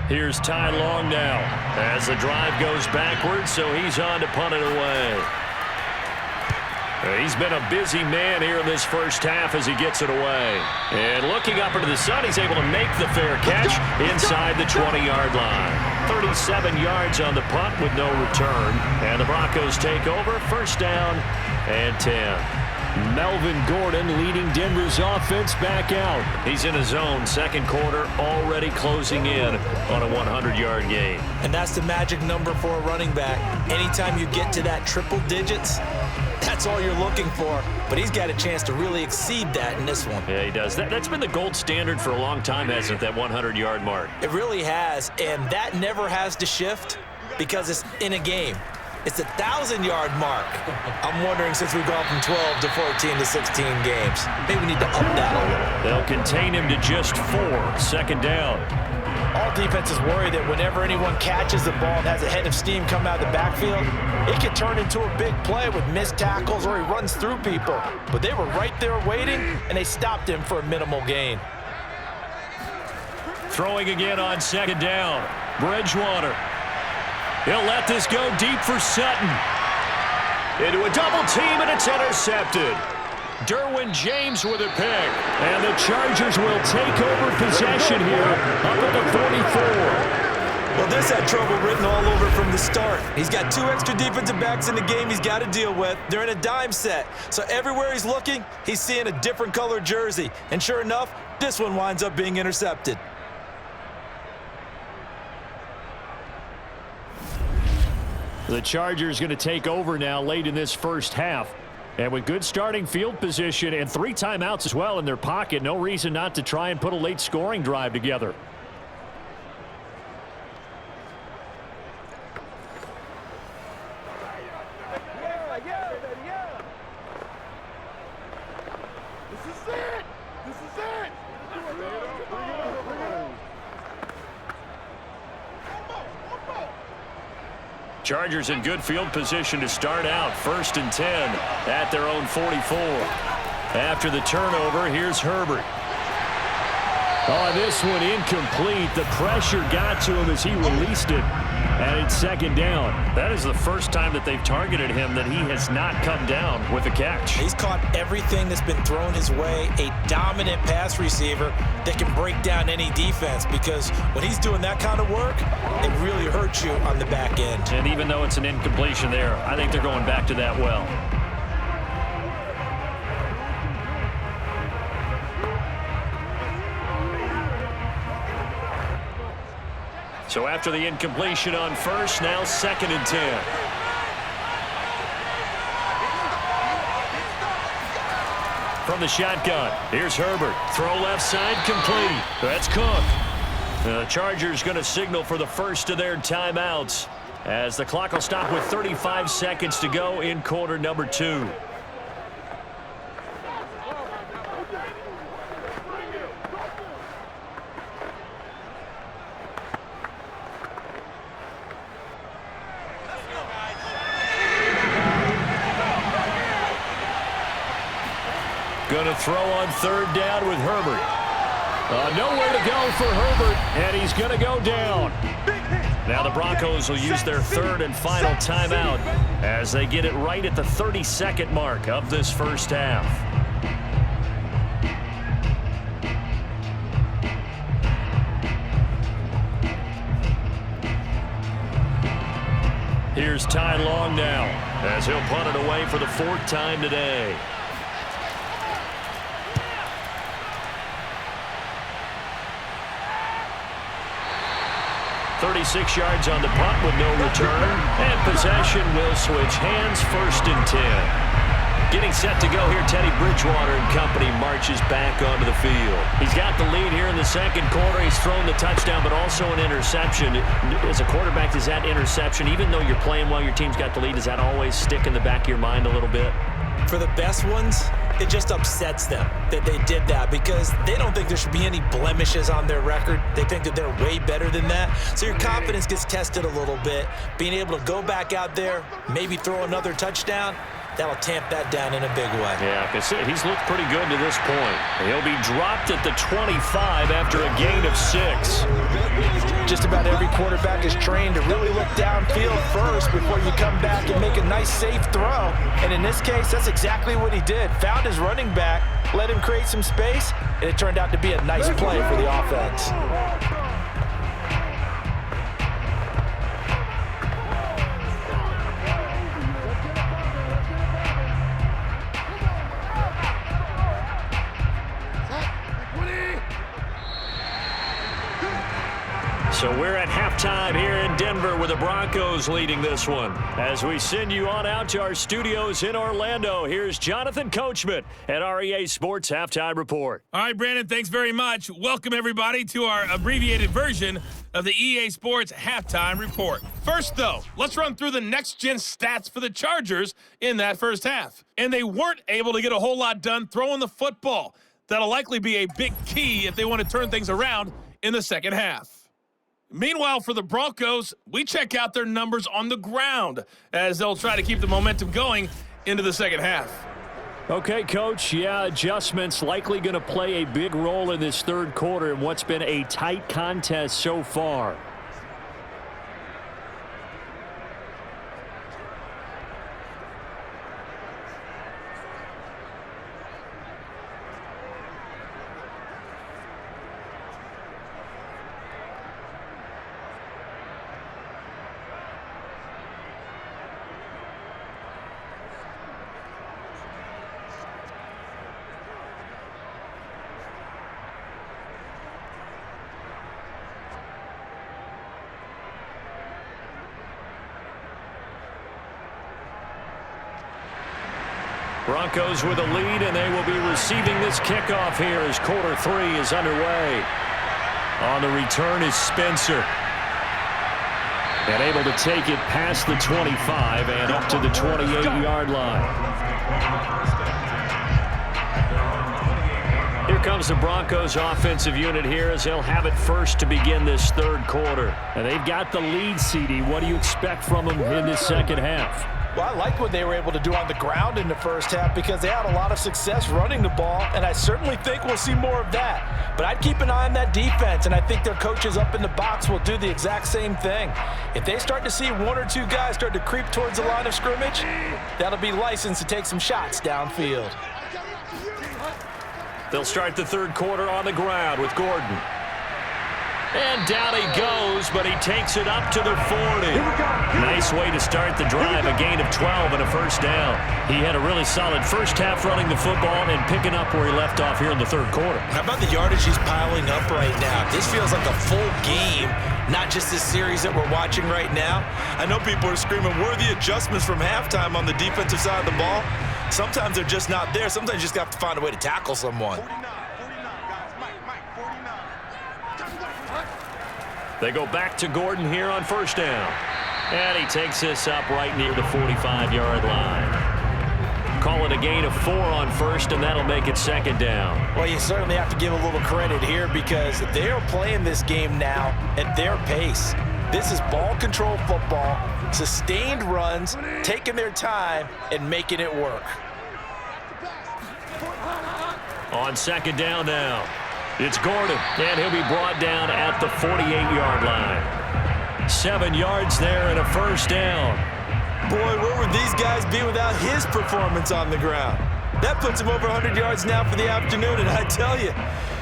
Here's Ty Long now as the drive goes backwards, so he's on to punt it away. He's been a busy man here in this first half as he gets it away. And looking up into the sun, he's able to make the fair catch inside the 20-yard line. 37 yards on the punt with no return. And the Broncos take over, 1st down and 10. Melvin Gordon leading Denver's offense back out. He's in his zone, 2nd quarter, already closing in on a 100-yard gain. And that's the magic number for a running back. Anytime you get to that triple digits, that's all you're looking for. But he's got a chance to really exceed that in this one. Yeah, he does. That's been the gold standard for a long time, hasn't it, that 100-yard mark? It really has, and that never has to shift because it's in a game. It's a 1,000-yard mark. I'm wondering, since we've gone from 12 to 14 to 16 games, maybe we need to up that a little. They'll contain him to just 4. 2nd down. All defenses worry that whenever anyone catches the ball and has a head of steam come out of the backfield, it can turn into a big play with missed tackles or he runs through people. But they were right there waiting, and they stopped him for a minimal gain. Throwing again on 2nd down. Bridgewater. He'll let this go deep for Sutton. Into a double team, and it's intercepted. Derwin James with a pick. And the Chargers will take over possession here up at the 44. Well, this had trouble written all over from the start. He's got 2 extra defensive backs in the game he's got to deal with. They're in a dime set. So everywhere he's looking, he's seeing a different color jersey. And sure enough, this one winds up being intercepted. The Chargers going to take over now late in this first half. And with good starting field position and 3 timeouts as well in their pocket, no reason not to try and put a late scoring drive together. Chargers in good field position to start out. 1st and 10 at their own 44. After the turnover, here's Herbert. Oh, this one incomplete. The pressure got to him as he released it. And it's 2nd down. That is the first time that they've targeted him that he has not come down with a catch. He's caught everything that's been thrown his way. A dominant pass receiver that can break down any defense, because when he's doing that kind of work, it really hurts you on the back end. And even though it's an incompletion there, I think they're going back to that well. So after the incompletion on 1st, now 2nd and 10. From the shotgun, here's Herbert. Throw left side, complete. That's Cook. The Chargers going to signal for the first of their timeouts as the clock will stop with 35 seconds to go in quarter number 2. Going to throw on 3rd down with Herbert. Nowhere to go for Herbert, and he's going to go down. Now the Broncos will use their 3rd and final timeout as they get it right at the 32nd mark of this first half. Here's Ty Long now as he'll punt it away for the 4th time today. 36 yards on the punt with no return. And possession will switch hands. 1st and 10. Getting set to go here, Teddy Bridgewater and company marches back onto the field. He's got the lead here in the 2nd quarter. He's thrown the touchdown, but also an interception. As a quarterback, does that interception, even though you're playing while your team's got the lead, does that always stick in the back of your mind a little bit? For the best ones, it just upsets them that they did that, because they don't think there should be any blemishes on their record. They think that they're way better than that. So your confidence gets tested a little bit. Being able to go back out there, maybe throw another touchdown, that'll tamp that down in a big way. Yeah, because he's looked pretty good to this point. He'll be dropped at the 25 after a gain of 6. Just about every quarterback is trained to really look downfield first before you come back and make a nice, safe throw. And in this case, that's exactly what he did. Found his running back, let him create some space, and it turned out to be a nice play for the offense. So we're at halftime here in Denver with the Broncos leading this one. As we send you on out to our studios in Orlando, here's Jonathan Coachman at our EA Sports Halftime Report. All right, Brandon, thanks very much. Welcome, everybody, to our abbreviated version of the EA Sports Halftime Report. First, though, let's run through the next-gen stats for the Chargers in that first half. And they weren't able to get a whole lot done throwing the football. That'll likely be a big key if they want to turn things around in the second half. Meanwhile, for the Broncos, we check out their numbers on the ground as they'll try to keep the momentum going into the second half. Okay, Coach, yeah, adjustments likely going to play a big role in this third quarter in what's been a tight contest so far. Broncos with a lead, and they will be receiving this kickoff here as quarter 3 is underway. On the return is Spencer. And able to take it past the 25 and up to the 28-yard line. Here comes the Broncos offensive unit here as they'll have it first to begin this third quarter. And they've got the lead, CD. What do you expect from them in this second half? Well, I like what they were able to do on the ground in the first half because they had a lot of success running the ball, and I certainly think we'll see more of that. But I'd keep an eye on that defense, and I think their coaches up in the box will do the exact same thing. If they start to see 1 or 2 guys start to creep towards the line of scrimmage, that'll be licensed to take some shots downfield. They'll start the third quarter on the ground with Gordon. And down he goes, but he takes it up to the 40. Nice way to start the drive, a gain of 12 and a first down. He had a really solid first half running the football and picking up where he left off here in the third quarter. How about the yardage he's piling up right now? This feels like a full game, not just this series that we're watching right now. I know people are screaming, where are the adjustments from halftime on the defensive side of the ball? Sometimes they're just not there. Sometimes you just have to find a way to tackle someone. They go back to Gordon here on first down. And he takes this up right near the 45-yard line. Call it a gain of 4 on first, and that'll make it second down. Well, you certainly have to give a little credit here because they're playing this game now at their pace. This is ball control football, sustained runs, taking their time, and making it work. On second down now. It's Gordon, and he'll be brought down at the 48-yard line. 7 yards there and a first down. Boy, where would these guys be without his performance on the ground? That puts him over 100 yards now for the afternoon, and I tell you,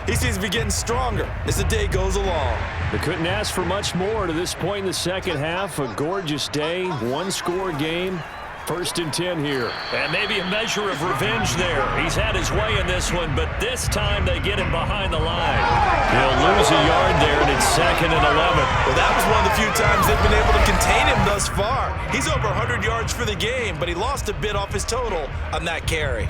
he seems to be getting stronger as the day goes along. They couldn't ask for much more to this point in the second half. A gorgeous day, 1-score game. 1st and 10 here. And maybe a measure of revenge there. He's had his way in this one, but this time they get him behind the line. He'll lose a yard there, and it's 2nd and 11. Well, that was one of the few times they've been able to contain him thus far. He's over 100 yards for the game, but he lost a bit off his total on that carry.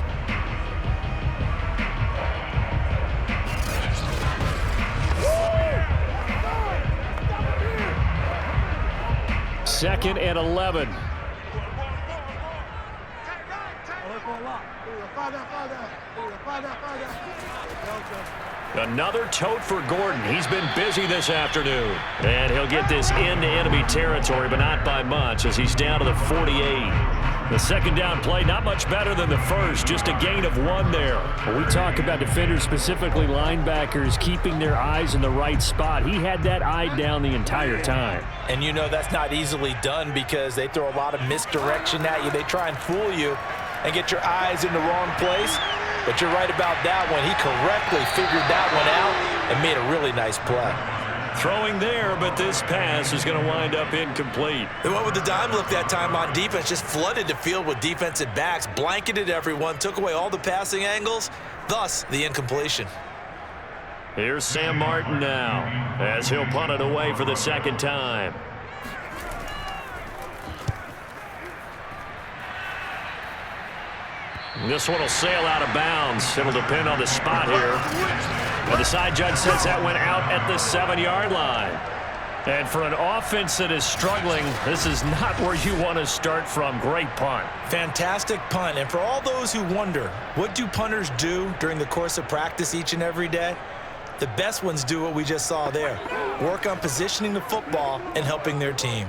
Second and 11. Another tote for Gordon. He's been busy this afternoon. And he'll get this into enemy territory, but not by much as he's down to the 48. The second down play, not much better than the first, just a gain of 1 there. When we talk about defenders, specifically linebackers, keeping their eyes in the right spot. He had that eye down the entire time. And you know that's not easily done because they throw a lot of misdirection at you. They try and fool you and get your eyes in the wrong place. But you're right about that one. He correctly figured that one out and made a really nice play. Throwing there, but this pass is going to wind up incomplete. They went with the dime look that time on defense, just flooded the field with defensive backs, blanketed everyone, took away all the passing angles, thus the incompletion. Here's Sam Martin now as he'll punt it away for the second time. This one will sail out of bounds. It'll depend on the spot here. And the side judge says that went out at the 7-yard line. And for an offense that is struggling, this is not where you want to start from. Great punt. Fantastic punt. And for all those who wonder, what do punters do during the course of practice each and every day? The best ones do what we just saw there. Work on positioning the football and helping their team.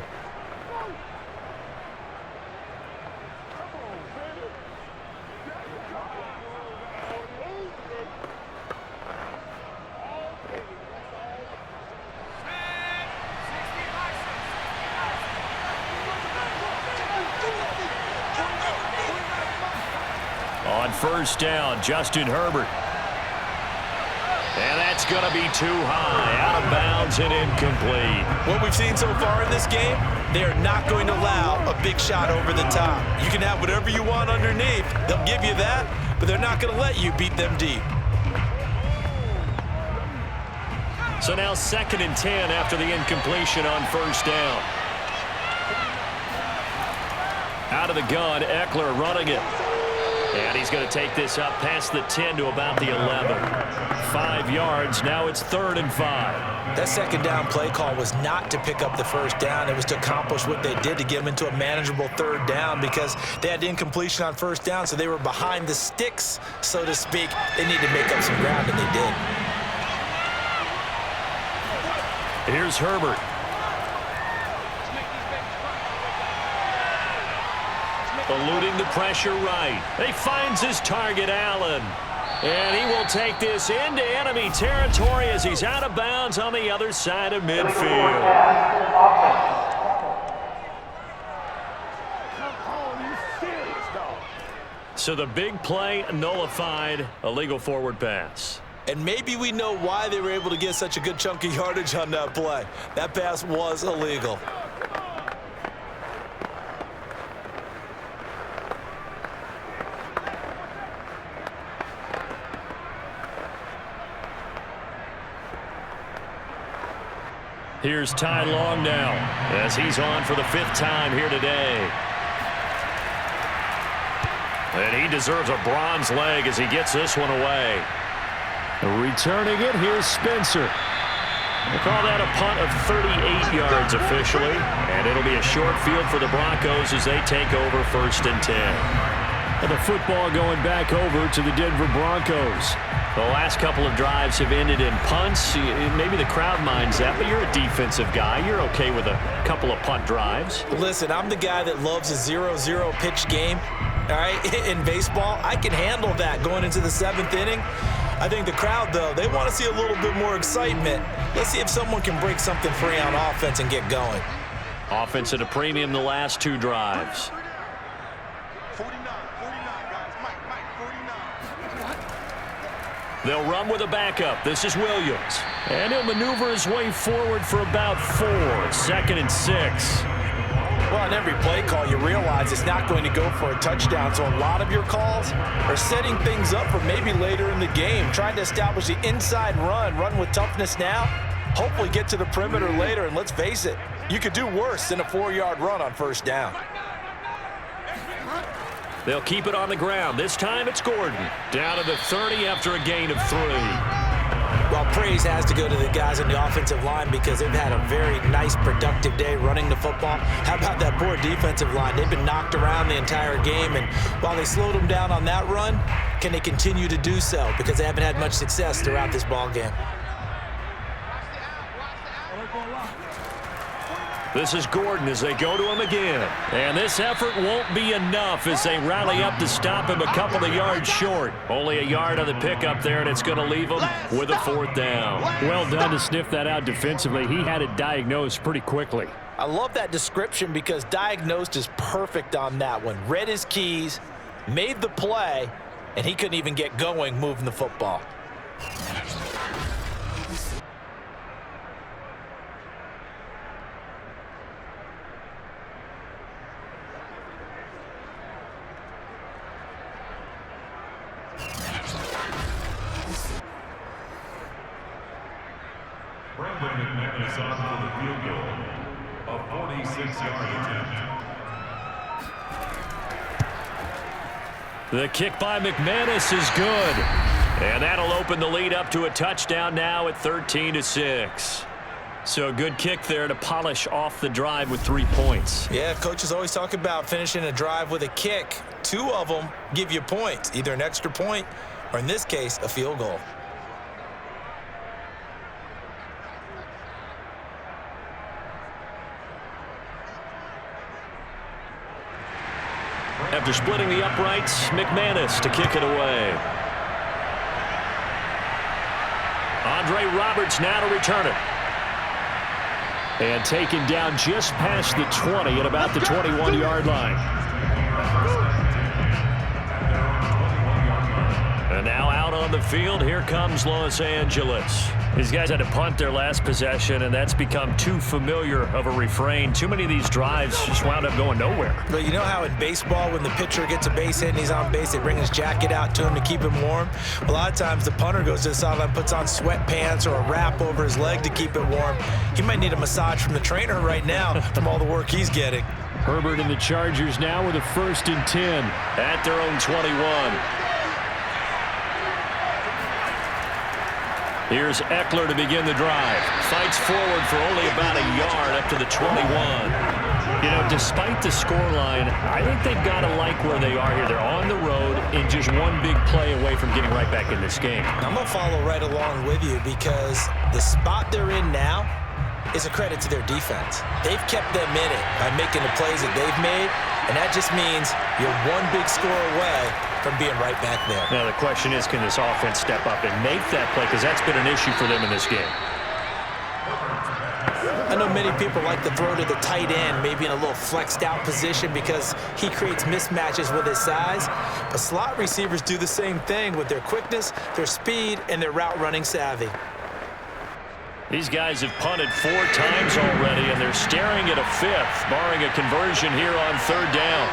On first down, Justin Herbert. And that's going to be too high, out of bounds and incomplete. What we've seen so far in this game, they are not going to allow a big shot over the top. You can have whatever you want underneath. They'll give you that, but they're not going to let you beat them deep. So now 2nd and 10 after the incompletion on first down. Out of the gun, Eckler running it. And he's going to take this up past the 10 to about the 11. 5 yards. Now it's 3rd and 5. That second down play call was not to pick up the first down. It was to accomplish what they did to get them into a manageable 3rd down because they had incompletion on first down, so they were behind the sticks, so to speak. They need to make up some ground, and they did. Here's Herbert. Eluding the pressure right. He finds his target, Allen. And he will take this into enemy territory as he's out of bounds on the other side of midfield. So the big play nullified, a legal forward pass. And maybe we know why they were able to get such a good chunk of yardage on that play. That pass was illegal. Here's Ty Long now as he's on for the 5th time here today. And he deserves a bronze leg as he gets this one away. Returning it, here's Spencer. They call that a punt of 38 yards officially, and it'll be a short field for the Broncos as they take over 1st and 10. And the football going back over to the Denver Broncos. The last couple of drives have ended in punts. Maybe the crowd minds that, but you're a defensive guy. You're okay with a couple of punt drives. Listen, I'm the guy that loves a 0-0 pitch game. All right, in baseball, I can handle that going into the 7th inning. I think the crowd, though, they want to see a little bit more excitement. Let's see if someone can break something free on offense and get going. Offense at a premium the last 2 drives. 49, guys. Mike, 49. They'll run with a backup. This is Williams. And he'll maneuver his way forward for about 4. 2nd and 6. Well, in every play call, you realize it's not going to go for a touchdown, so a lot of your calls are setting things up for maybe later in the game, trying to establish the inside run with toughness now, hopefully get to the perimeter later, and let's face it, you could do worse than a 4-yard run on first down. They'll keep it on the ground. This time it's Gordon. Down to the 30 after a gain of 3. Well, praise has to go to the guys on the offensive line because they've had a very nice, productive day running the football. How about that poor defensive line? They've been knocked around the entire game, and while they slowed them down on that run, can they continue to do so? Because they haven't had much success throughout this ball game. This is Gordon as they go to him again. And this effort won't be enough as they rally up to stop him a couple of yards short. Only a yard on the pickup there, and it's going to leave him with a 4th down. Well done to sniff that out defensively. He had it diagnosed pretty quickly. I love that description because diagnosed is perfect on that one. Read his keys, made the play, and he couldn't even get going moving the football. Is on for the field goal, a 46-yard attempt. The kick by McManus is good. And that'll open the lead up to a touchdown now at 13-6. So a good kick there to polish off the drive with 3 points. Yeah, coaches always talk about finishing a drive with a kick. 2 of them give you points, either an extra point or, in this case, a field goal. After splitting the uprights, McManus to kick it away. Andre Roberts now to return it. And taken down just past the 20 at about the 21-yard line. And now out on the field, here comes Los Angeles. These guys had to punt their last possession, and that's become too familiar of a refrain. Too many of these drives just wound up going nowhere. But you know how in baseball, when the pitcher gets a base hit and he's on base, they bring his jacket out to him to keep him warm? A lot of times the punter goes to the sideline, puts on sweatpants or a wrap over his leg to keep it warm. He might need a massage from the trainer right now from all the work he's getting. Herbert and the Chargers now with a 1st and 10. At their own 21. Here's Eckler to begin the drive. Fights forward for only about a yard up to the 21. You know, despite the scoreline, I think they've got to like where they are here. They're on the road and just one big play away from getting right back in this game. I'm going to follow right along with you because the spot they're in now is a credit to their defense. They've kept them in it by making the plays that they've made, and that just means you're one big score away from being right back there. Now the question is, can this offense step up and make that play? Because that's been an issue for them in this game. I know many people like to throw to the tight end, maybe in a little flexed out position because he creates mismatches with his size. But slot receivers do the same thing with their quickness, their speed, and their route running savvy. These guys have punted 4 times already, and they're staring at a 5th, barring a conversion here on 3rd down.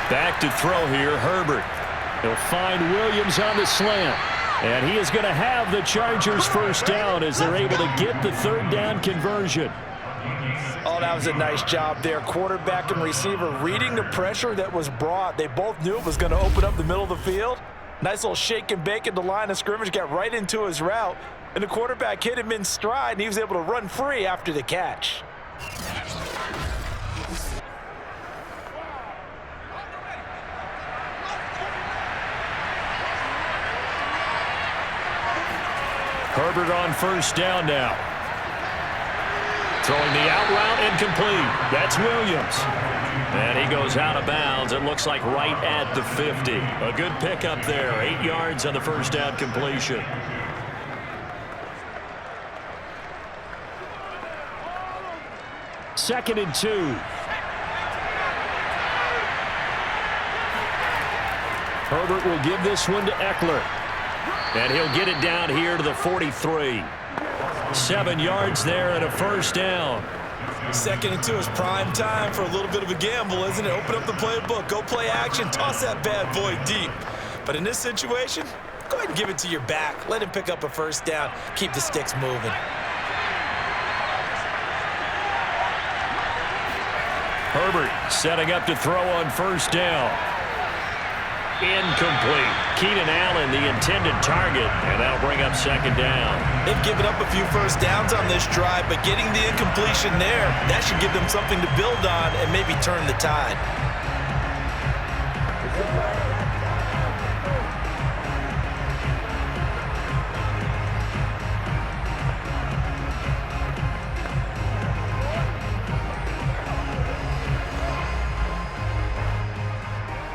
Back to throw here, Herbert. He'll find Williams on the slant. And he is going to have the Chargers 1st down as they're able to get the 3rd down conversion. Oh, that was a nice job there. Quarterback and receiver reading the pressure that was brought. They both knew it was going to open up the middle of the field. Nice little shake and bake at the line of scrimmage, got right into his route. And the quarterback hit him in stride, and he was able to run free after the catch. Herbert on 1st down now. Throwing the out route incomplete. That's Williams. And he goes out of bounds. It looks like right at the 50. A good pickup there. 8 yards on the 1st down completion. Second and 2. Herbert will give this one to Eckler. And he'll get it down here to the 43. 7 yards there and a 1st down. 2nd and 2 is prime time for a little bit of a gamble, isn't it? Open up the playbook, go play action, toss that bad boy deep. But in this situation, go ahead and give it to your back. Let him pick up a 1st down. Keep the sticks moving. Herbert setting up to throw on 1st down. Incomplete. Keenan Allen, the intended target, and that'll bring up 2nd down. They've given up a few 1st downs on this drive, but getting the incompletion there, that should give them something to build on and maybe turn the tide.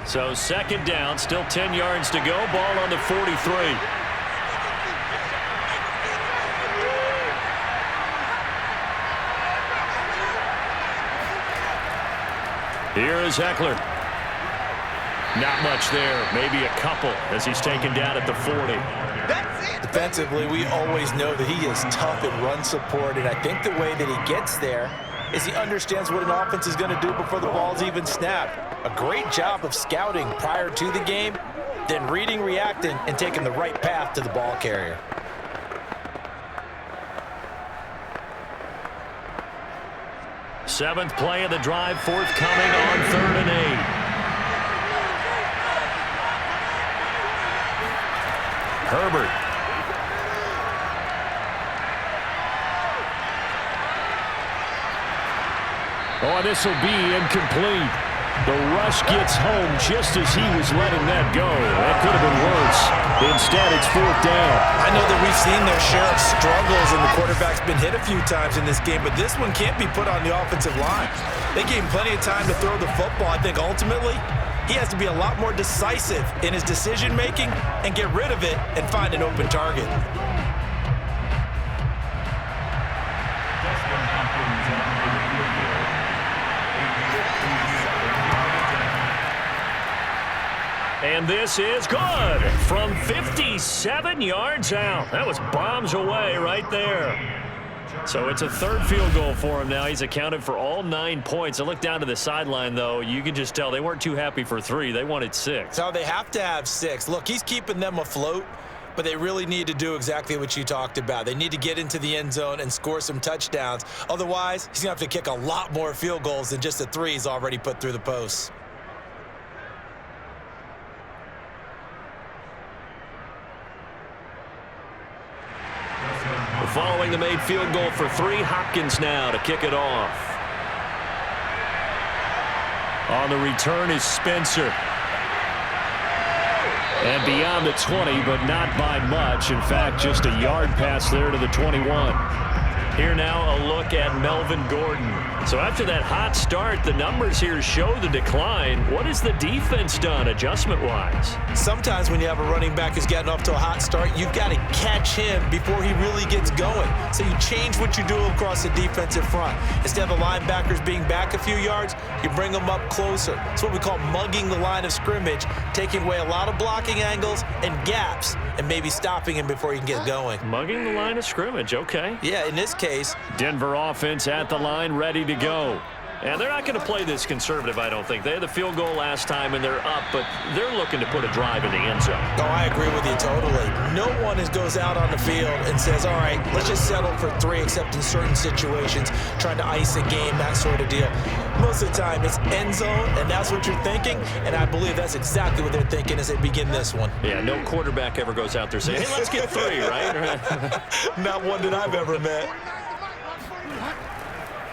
So 2nd down, still 10 yards to go. Ball on the 43. Here is Eckler. Not much there. Maybe a couple as he's taken down at the 40. Defensively, we always know that he is tough in run support, and I think the way that he gets there is he understands what an offense is going to do before the ball's even snapped. A great job of scouting prior to the game, then reading, reacting, and taking the right path to the ball carrier. Seventh play of the drive, forthcoming on 3rd and 8. Herbert. Oh, this will be incomplete. The rush gets home just as he was letting that go. That could have been worse. Instead, it's 4th down. I know that we've seen their share of struggles, and the quarterback's been hit a few times in this game, but this one can't be put on the offensive line. They gave him plenty of time to throw the football. I think ultimately he has to be a lot more decisive in his decision-making and get rid of it and find an open target. And this is good from 57 yards out. That was bombs away right there. So it's a third field goal for him now. He's accounted for all 9 points. I look down to the sideline, though. You can just tell they weren't too happy for 3. They wanted 6. So they have to have 6. Look, he's keeping them afloat, but they really need to do exactly what you talked about. They need to get into the end zone and score some touchdowns. Otherwise, he's going to have to kick a lot more field goals than just the 3 he's already put through the posts. Following the made field goal for 3, Hopkins now to kick it off. On the return is Spencer. And beyond the 20, but not by much. In fact, just a yard pass there to the 21. Here now a look at Melvin Gordon. So after that hot start, the numbers here show the decline. What has the defense done adjustment-wise? Sometimes when you have a running back who's getting off to a hot start, you've got to catch him before he really gets going. So you change what you do across the defensive front. Instead of the linebackers being back a few yards, you bring them up closer. It's what we call mugging the line of scrimmage, taking away a lot of blocking angles and gaps and maybe stopping him before he can get going. Mugging the line of scrimmage, okay. Yeah, in this case. Denver offense at the line, ready to go. And they're not going to play this conservative, I don't think. They had the field goal last time, and they're up, but they're looking to put a drive in the end zone. Oh, I agree with you totally. No one goes out on the field and says, all right, let's just settle for 3, except in certain situations, trying to ice a game, that sort of deal. Most of the time, it's end zone, and that's what you're thinking, and I believe that's exactly what they're thinking as they begin this one. Yeah, no quarterback ever goes out there saying, hey, let's get 3, right? Not one that I've ever met.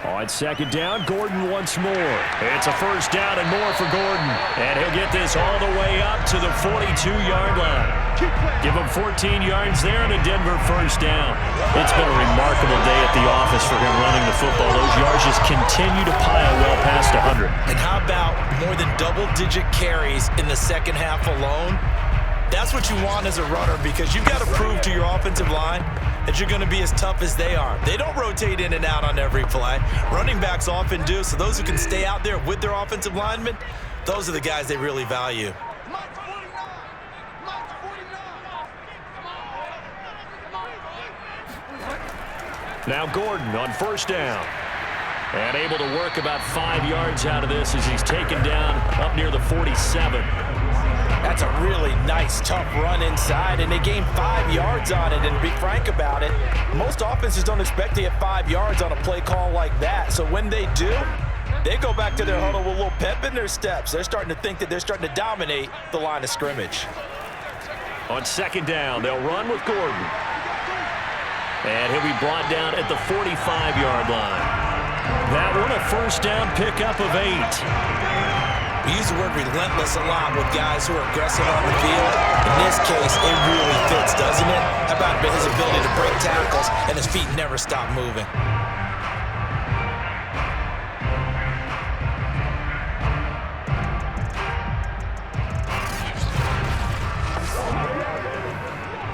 On second down, Gordon once more. It's a first down and more for Gordon. And he'll get this all the way up to the 42-yard line. Give him 14 yards there and a Denver first down. It's been a remarkable day at the office for him running the football. Those yards just continue to pile well past 100. And how about more than double-digit carries in the second half alone? That's what you want as a runner, because you've got to prove to your offensive line that you're going to be as tough as they are. They don't rotate in and out on every play. Running backs often do, so those who can stay out there with their offensive linemen, those are the guys they really value. Now Gordon on first down. And able to work about 5 yards out of this as he's taken down up near the 47. That's a really nice, tough run inside, and they gained 5 yards on it. And to be frank about it, most offenses don't expect to get 5 yards on a play call like that. So when they do, they go back to their huddle with a little pep in their steps. They're starting to think that they're starting to dominate the line of scrimmage. On second down, they'll run with Gordon. And he'll be brought down at the 45-yard line. That one a first down pickup of 8. We use the word relentless a lot with guys who are aggressive on the field. In this case, it really fits, doesn't it? How about his ability to break tackles and his feet never stop moving?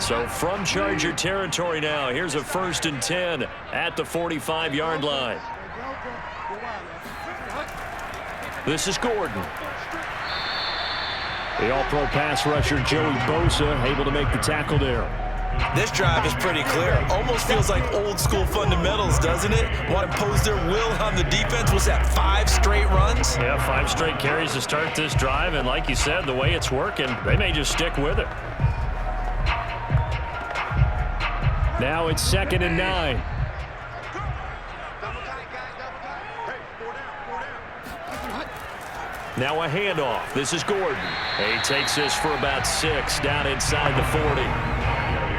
So from Charger territory now, here's a 1st and 10 at the 45-yard line. This is Gordon. The all-pro pass rusher Joey Bosa able to make the tackle there. This drive is pretty clear. Almost feels like old-school fundamentals, doesn't it? Want to impose their will on the defense. Was that 5 straight runs? Yeah, 5 straight carries to start this drive, and like you said, the way it's working, they may just stick with it. Now it's 2nd and 9. Now a handoff. This is Gordon. He takes this for about 6 down inside the 40.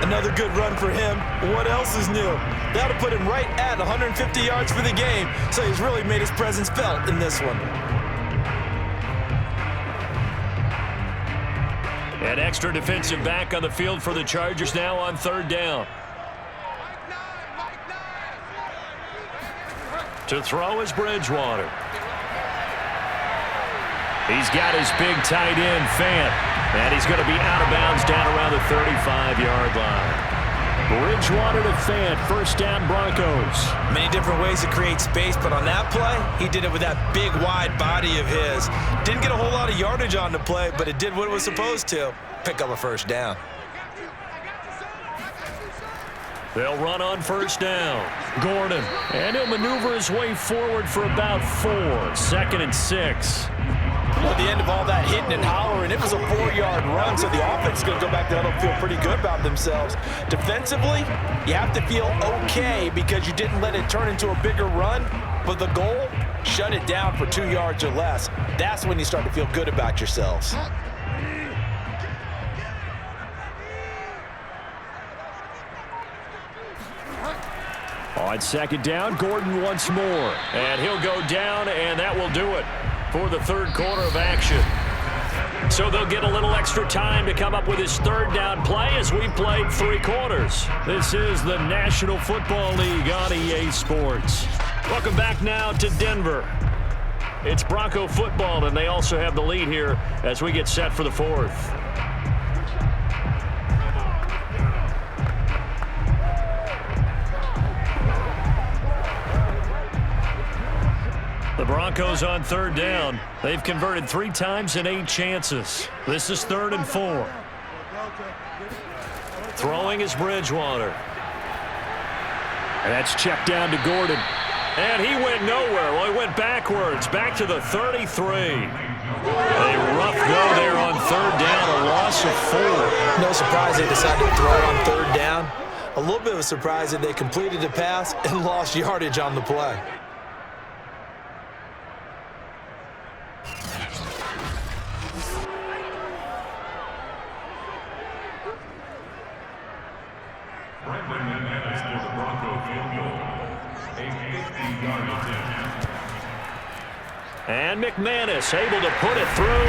Another good run for him. What else is new? That'll put him right at 150 yards for the game, so he's really made his presence felt in this one. An extra defensive back on the field for the Chargers now on 3rd down. To throw is Bridgewater. He's got his big tight end, Fant, and he's going to be out of bounds down around the 35-yard line. Bridgewater to Fant, first down Broncos. Many different ways to create space, but on that play, he did it with that big, wide body of his. Didn't get a whole lot of yardage on the play, but it did what it was supposed to. Pick up a first down. They'll run on first down. Gordon, and he'll maneuver his way forward for about 4. 2nd and 6. At the end of all that hitting and hollering, it was a 4-yard run, so the offense is going to go back there and feel pretty good about themselves. Defensively, you have to feel okay because you didn't let it turn into a bigger run, but the goal, shut it down for 2 yards or less. That's when you start to feel good about yourselves. On 2nd down, Gordon once more. And he'll go down, and that will do it for the 3rd quarter of action. So they'll get a little extra time to come up with his 3rd down play as we played 3 quarters. This is the National Football League on EA Sports. Welcome back now to Denver. It's Bronco football, and they also have the lead here as we get set for the 4th. The Broncos on 3rd down. They've converted 3 times in 8 chances. This is 3rd and 4. Throwing is Bridgewater. And that's checked down to Gordon. And he went nowhere. Well, he went backwards, back to the 33. A rough go there on 3rd down, a loss of 4. No surprise they decided to throw on 3rd down. A little bit of a surprise that they completed the pass and lost yardage on the play. McManus for the Bronco field goal. A 50-yard attempt. And McManus able to put it through,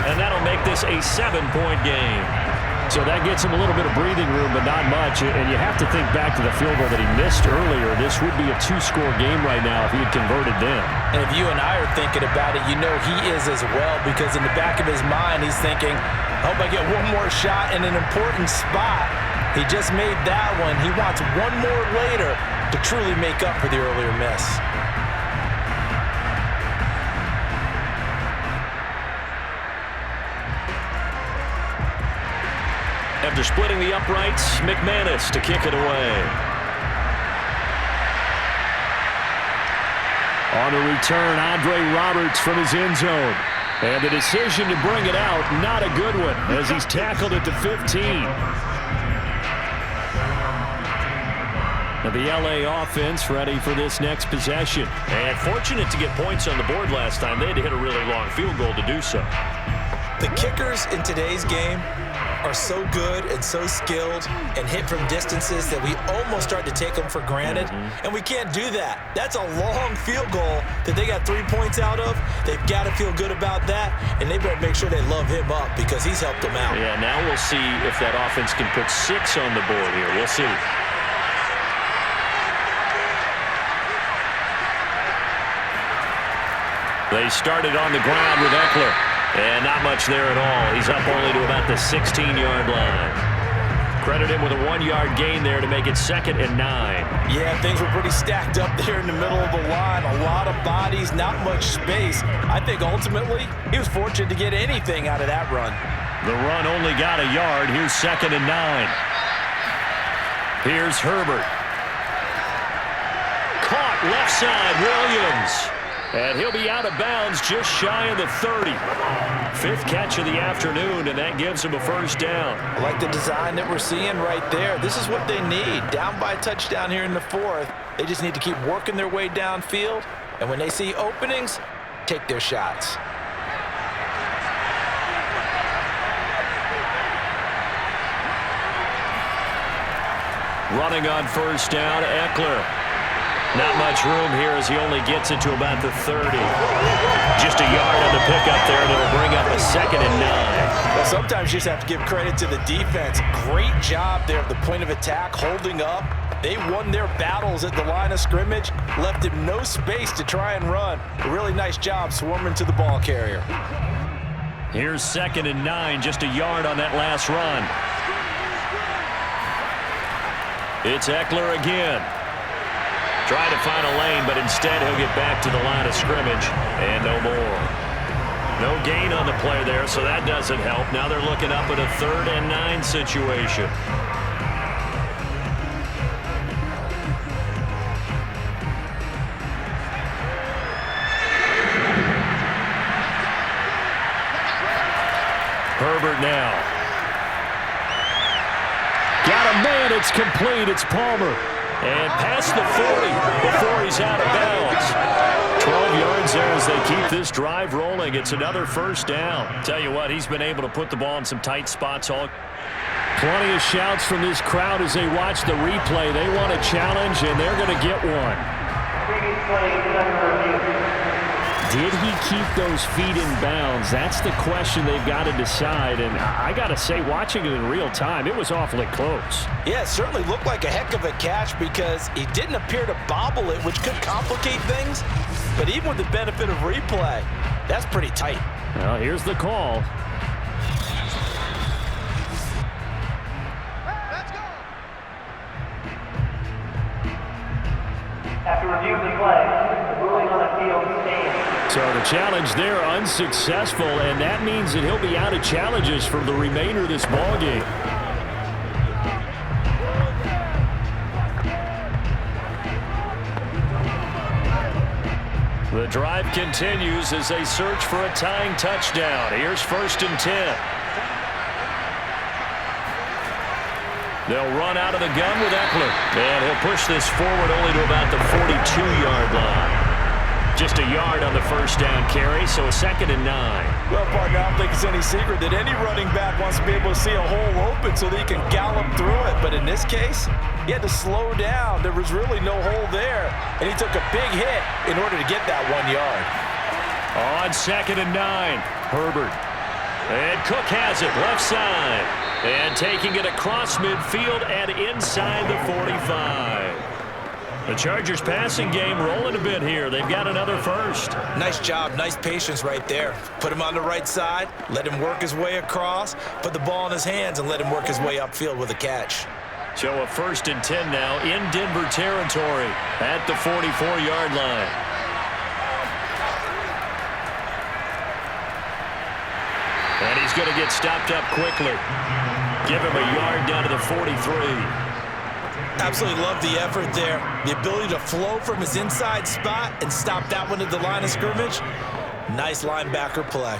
and that'll make this a 7-point game. So that gets him a little bit of breathing room, but not much. And you have to think back to the field goal that he missed earlier. This would be a 2-score game right now if he had converted then. And if you and I are thinking about it, you know he is as well, because in the back of his mind, he's thinking, I hope I get one more shot in an important spot. He just made that one. He wants one more later to truly make up for the earlier miss. After splitting the uprights, McManus to kick it away. On the return, Andre Roberts from his end zone. And the decision to bring it out, not a good one, as he's tackled at the 15. Now the LA offense ready for this next possession. And fortunate to get points on the board last time. They had to hit a really long field goal to do so. The kickers in today's game are so good and so skilled and hit from distances that we almost start to take them for granted, and we can't do that. That's a long field goal that they got 3 points out of. They've got to feel good about that, and they better make sure they love him up because he's helped them out. Yeah, now we'll see if that offense can put 6 on the board here. We'll see. They started on the ground with Eckler. And not much there at all. He's up only to about the 16-yard line. Credit him with a 1-yard gain there to make it 2nd and 9. Yeah, things were pretty stacked up there in the middle of the line. A lot of bodies, not much space. I think ultimately he was fortunate to get anything out of that run. The run only got a yard. Here's 2nd and 9. Here's Herbert. Caught left side, Williams. And he'll be out of bounds just shy of the 30. 5th catch of the afternoon, and that gives him a first down. I like the design that we're seeing right there. This is what they need. Down by a touchdown here in the 4th. They just need to keep working their way downfield. And when they see openings, take their shots. Running on first down, Eckler. Not much room here as he only gets it to about the 30. Just a yard on the pickup there, and it'll bring up a 2nd and 9. Well, sometimes you just have to give credit to the defense. Great job there at the point of attack, holding up. They won their battles at the line of scrimmage, left him no space to try and run. A really nice job swarming to the ball carrier. Here's 2nd and 9, just a yard on that last run. It's Eckler again. Trying to find a lane, but instead he'll get back to the line of scrimmage, and no more. No gain on the play there, so that doesn't help. Now they're looking up at a 3rd and 9 situation. Herbert now. Got a man. It's complete. It's Palmer. And past the 40 before he's out of bounds. 12 yards there as they keep this drive rolling. It's another first down. Tell you what, he's been able to put the ball in some tight spots. Plenty of shouts from this crowd as they watch the replay. They want a challenge, and they're going to get one. Did he keep those feet in bounds? That's the question they've got to decide. And I got to say, watching it in real time, it was awfully close. Yeah, it certainly looked like a heck of a catch because he didn't appear to bobble it, which could complicate things. But even with the benefit of replay, that's pretty tight. Well, here's the call. After reviewing the play, the ruling on the field stands. So the challenge there unsuccessful, and that means that he'll be out of challenges for the remainder of this ballgame. The drive continues as they search for a tying touchdown. Here's 1st and 10. They'll run out of the gun with Eckler. And he'll push this forward only to about the 42-yard line. Just a yard on the first down carry, so a 2nd and 9. Well, partner, I don't think it's any secret that any running back wants to be able to see a hole open so that he can gallop through it. But in this case, he had to slow down. There was really no hole there, and he took a big hit in order to get that 1 yard. On 2nd and 9, Herbert. And Cook has it, left side. And taking it across midfield and inside the 45. The Chargers passing game rolling a bit here. They've got another first. Nice job, nice patience right there. Put him on the right side, let him work his way across, put the ball in his hands, and let him work his way upfield with a catch. So a 1st and 10 now in Denver territory at the 44-yard line. And he's going to get stopped up quickly. Give him a yard down to the 43. Absolutely love the effort there. The ability to flow from his inside spot and stop that one at the line of scrimmage. Nice linebacker play.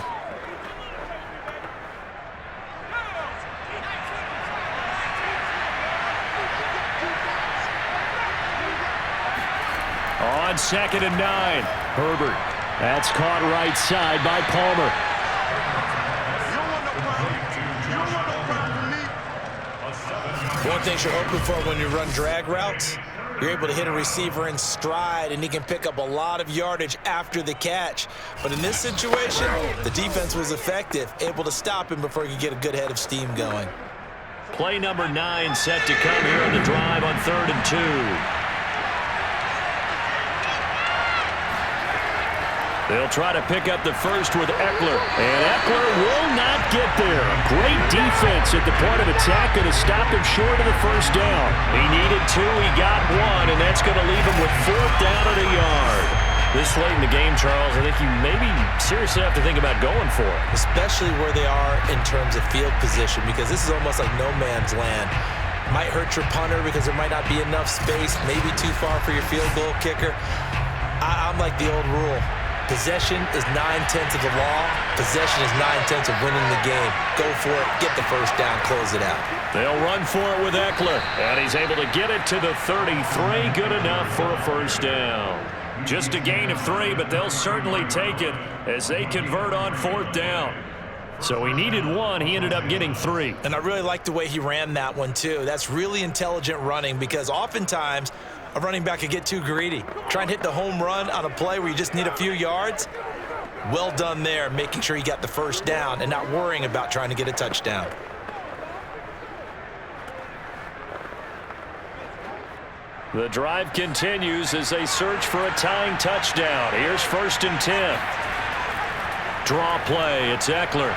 On 2nd and 9, Herbert. That's caught right side by Palmer. One thing you're hoping for when you run drag routes, you're able to hit a receiver in stride, and he can pick up a lot of yardage after the catch. But in this situation, the defense was effective, able to stop him before he could get a good head of steam going. Play number 9 set to come here on the drive on 3rd and 2. They'll try to pick up the first with Eckler. And Eckler will not get there. Great defense at the point of attack, going to stop him short of the first down. He needed 2, he got 1, and that's going to leave him with 4th down at a yard. This late in the game, Charles, I think you maybe seriously have to think about going for it. Especially where they are in terms of field position, because this is almost like no man's land. Might hurt your punter because there might not be enough space, maybe too far for your field goal kicker. I'm like the old rule. Possession is 9/10 of the law. Possession is 9/10 of winning the game. Go for it, get the first down, close it out. They'll run for it with Eckler, and he's able to get it to the 33. Good enough for a first down. Just a gain of 3, but they'll certainly take it as they convert on 4th down. So he needed 1. He ended up getting 3. And I really like the way he ran that one, too. That's really intelligent running, because oftentimes a running back could get too greedy. Try and hit the home run on a play where you just need a few yards. Well done there, making sure he got the first down and not worrying about trying to get a touchdown. The drive continues as they search for a tying touchdown. Here's 1st and 10. Draw play. It's Eckler.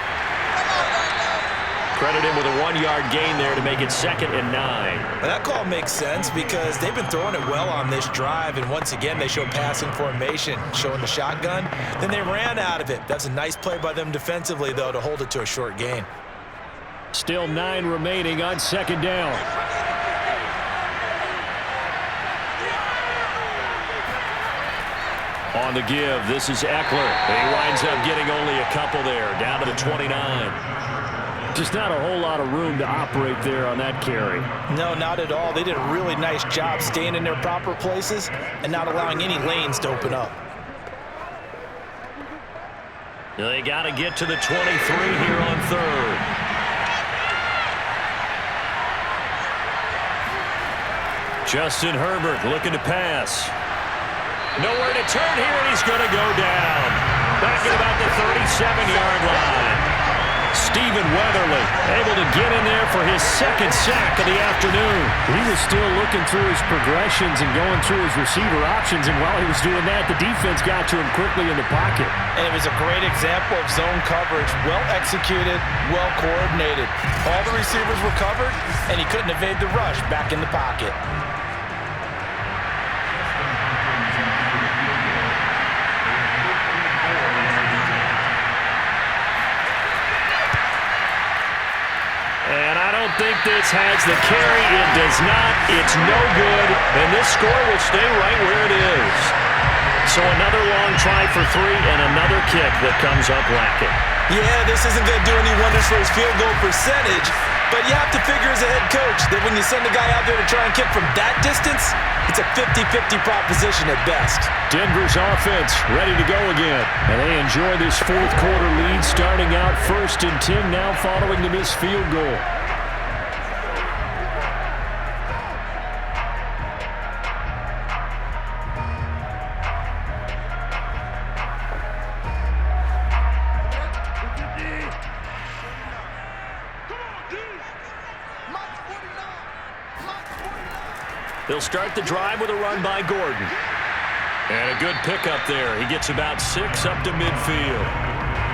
Credit him with a 1-yard gain there to make it 2nd and 9. And that call makes sense because they've been throwing it well on this drive, and once again they showed passing formation, showing the shotgun. Then they ran out of it. That's a nice play by them defensively, though, to hold it to a short gain. Still 9 remaining on 2nd down. On the give, this is Eckler. He winds up getting only a couple there, down to the 29. Just not a whole lot of room to operate there on that carry. No, not at all. They did a really nice job staying in their proper places and not allowing any lanes to open up. They got to get to the 23 here on 3rd. Justin Herbert looking to pass. Nowhere to turn here, and he's going to go down. Back at about the 37-yard line. Stephen Weatherly able to get in there for his 2nd sack of the afternoon. He was still looking through his progressions and going through his receiver options, and while he was doing that, the defense got to him quickly in the pocket. And it was a great example of zone coverage. Well executed, well coordinated. All the receivers were covered, and he couldn't evade the rush back in the pocket. And I don't think this has the carry. It does not. It's no good. And this score will stay right where it is. So another long try for 3 and another kick that comes up lacking. Yeah, this isn't going to do any wonders for his field goal percentage, but you have to figure as a head coach that when you send a guy out there to try and kick from that distance, it's a 50-50 proposition at best. Denver's offense ready to go again. And they enjoy this 4th quarter lead, starting out 1st and 10 now following the missed field goal. They'll start the drive with a run by Gordon. And a good pickup there. He gets about 6 up to midfield.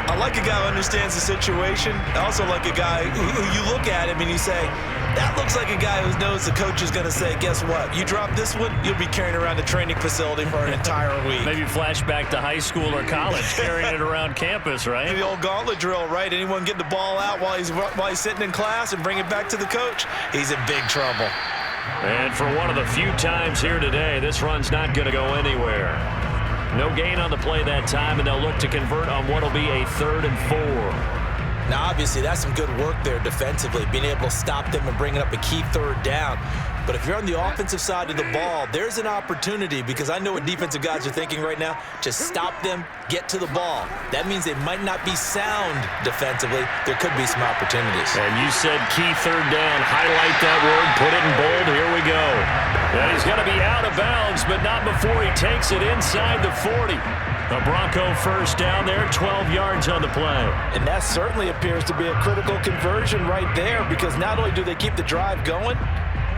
I like a guy who understands the situation. I also like a guy who you look at him and you say, that looks like a guy who knows the coach is going to say, guess what? You drop this one, you'll be carrying around the training facility for an entire week. Maybe flashback to high school or college, carrying it around campus, right? The old gauntlet drill, right? Anyone get the ball out while he's sitting in class and bring it back to the coach, he's in big trouble. And for one of the few times here today, this run's not going to go anywhere. No gain on the play that time, and they'll look to convert on what will be a 3rd and 4. Now, obviously, that's some good work there defensively, being able to stop them and bringing up a key 3rd down. But if you're on the offensive side of the ball, there's an opportunity because I know what defensive guys are thinking right now. Just stop them, get to the ball. That means they might not be sound defensively. There could be some opportunities. And you said key 3rd down. Highlight that word, put it in bold. Here we go. And he's going to be out of bounds, but not before he takes it inside the 40. The Bronco 1st down there, 12 yards on the play. And that certainly appears to be a critical conversion right there because not only do they keep the drive going,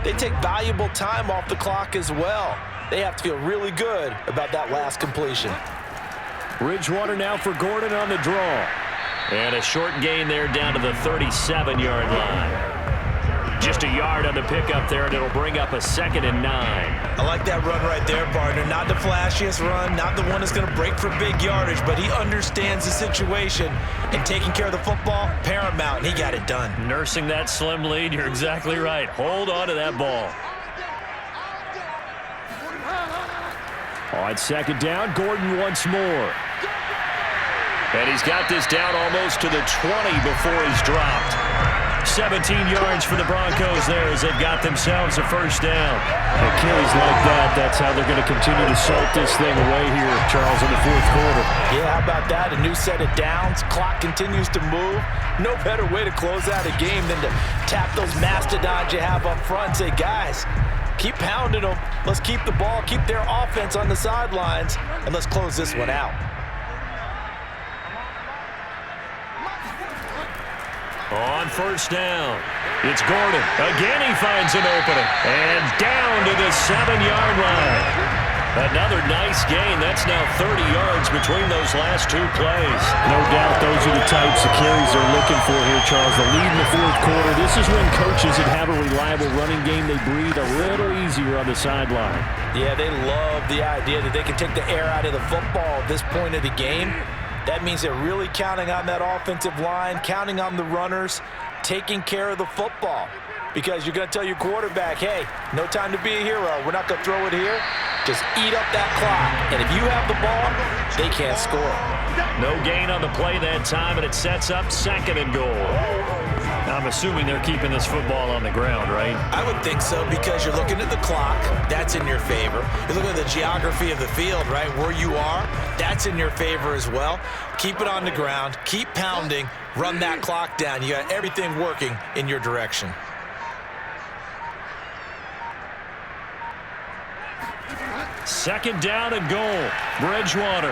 they take valuable time off the clock as well. They have to feel really good about that last completion. Bridgewater now for Gordon on the draw. And a short gain there down to the 37-yard line. Just a yard on the pickup there, and it'll bring up a 2nd and 9. I like that run right there, partner. Not the flashiest run, not the one that's going to break for big yardage, but he understands the situation, and taking care of the football, paramount, and he got it done. Nursing that slim lead, you're exactly right. Hold on to that ball. On 2nd down, Gordon once more. And he's got this down almost to the 20 before he's dropped. 17 yards for the Broncos there as they've got themselves a 1st down. And carries like that, that's how they're going to continue to salt this thing away here, Charles, in the 4th quarter. Yeah, how about that? A new set of downs. Clock continues to move. No better way to close out a game than to tap those mastodons you have up front and say, guys, keep pounding them. Let's keep the ball, keep their offense on the sidelines, and let's close this one out. On 1st down, it's Gordon. Again, he finds an opening. And down to the 7-yard line. Another nice gain. That's now 30 yards between those last 2 plays. No doubt those are the types of carries they're looking for here, Charles. The lead in the fourth quarter. This is when coaches that have a reliable running game, they breathe a little easier on the sideline. Yeah, they love the idea that they can take the air out of the football at this point of the game. That means they're really counting on that offensive line, counting on the runners, taking care of the football. Because you're going to tell your quarterback, hey, no time to be a hero. We're not going to throw it here. Just eat up that clock. And if you have the ball, they can't score. No gain on the play that time, and it sets up 2nd and goal. I'm assuming they're keeping this football on the ground, right? I would think so, because you're looking at the clock. That's in your favor. You're looking at the geography of the field, right? Where you are, that's in your favor as well. Keep it on the ground. Keep pounding. Run that clock down. You got everything working in your direction. Second down and goal. Bridgewater.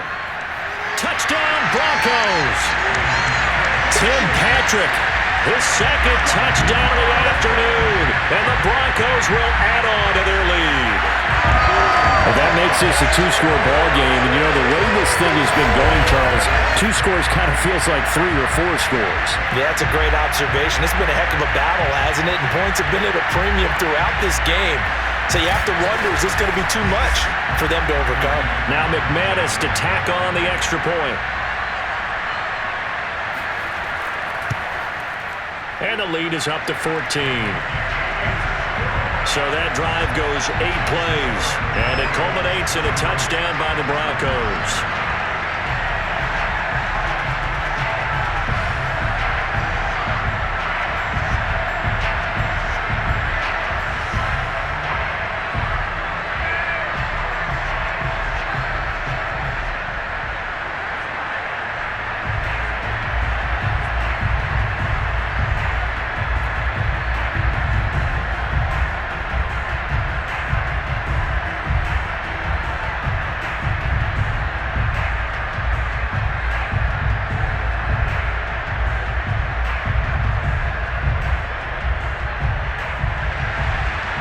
Touchdown, Broncos. Tim Patrick, his 2nd touchdown of the afternoon. And the Broncos will add on to their lead. Well, that makes this a 2-score ball game. And, you know, the way this thing has been going, Charles, 2 scores kind of feels like 3 or 4 scores. Yeah, that's a great observation. It's been a heck of a battle, hasn't it? And points have been at a premium throughout this game. So you have to wonder, is this going to be too much for them to overcome? Now McManus to tack on the extra point. And the lead is up to 14. So that drive goes 8 plays, and it culminates in a touchdown by the Broncos.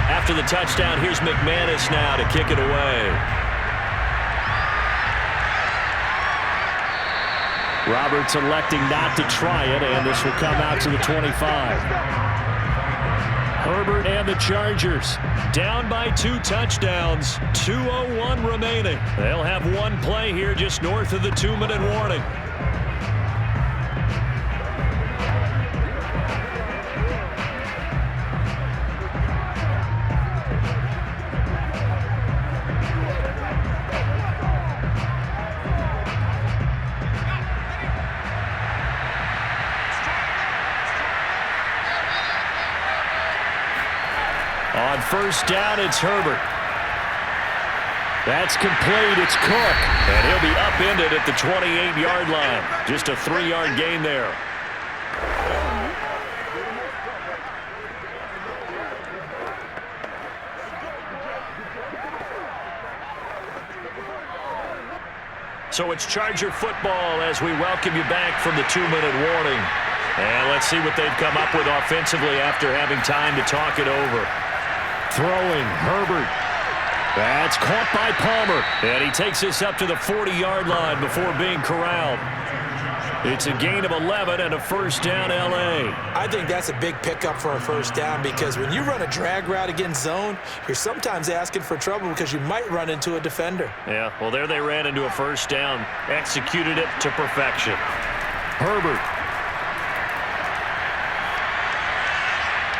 After the touchdown, here's McManus now to kick it away. Roberts electing not to try it, and this will come out to the 25. Herbert and the Chargers down by 2 touchdowns, 2:01 remaining. They'll have 1 play here just north of the 2-minute warning. On first down, it's Herbert. That's complete. It's Cook. And he'll be upended at the 28-yard line. Just a 3-yard gain there. So it's Charger football as we welcome you back from the 2-minute warning. And let's see what they've come up with offensively after having time to talk it over. Throwing, Herbert. That's caught by Palmer. And he takes this up to the 40-yard line before being corralled. It's a gain of 11 and a first down, L.A. I think that's a big pickup for a first down, because when you run a drag route against zone, you're sometimes asking for trouble because you might run into a defender. Yeah, well, there they ran into a first down. Executed it to perfection. Herbert.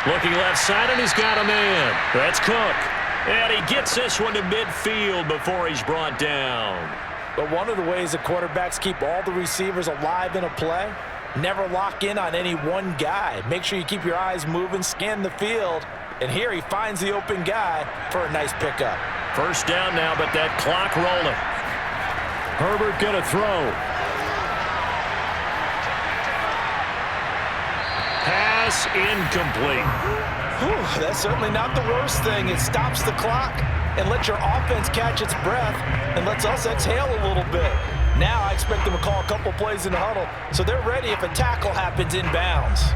Looking left side, and he's got a man. That's Cook. And he gets this one to midfield before he's brought down. But one of the ways the quarterbacks keep all the receivers alive in a play, never lock in on any one guy. Make sure you keep your eyes moving, scan the field. And here he finds the open guy for a nice pickup. First down now, but that clock rolling. Herbert going to throw. Pass incomplete. Whew, that's certainly not the worst thing. It stops the clock and lets your offense catch its breath and lets us exhale a little bit. Now I expect them to call a couple plays in the huddle so they're ready if a tackle happens inbounds.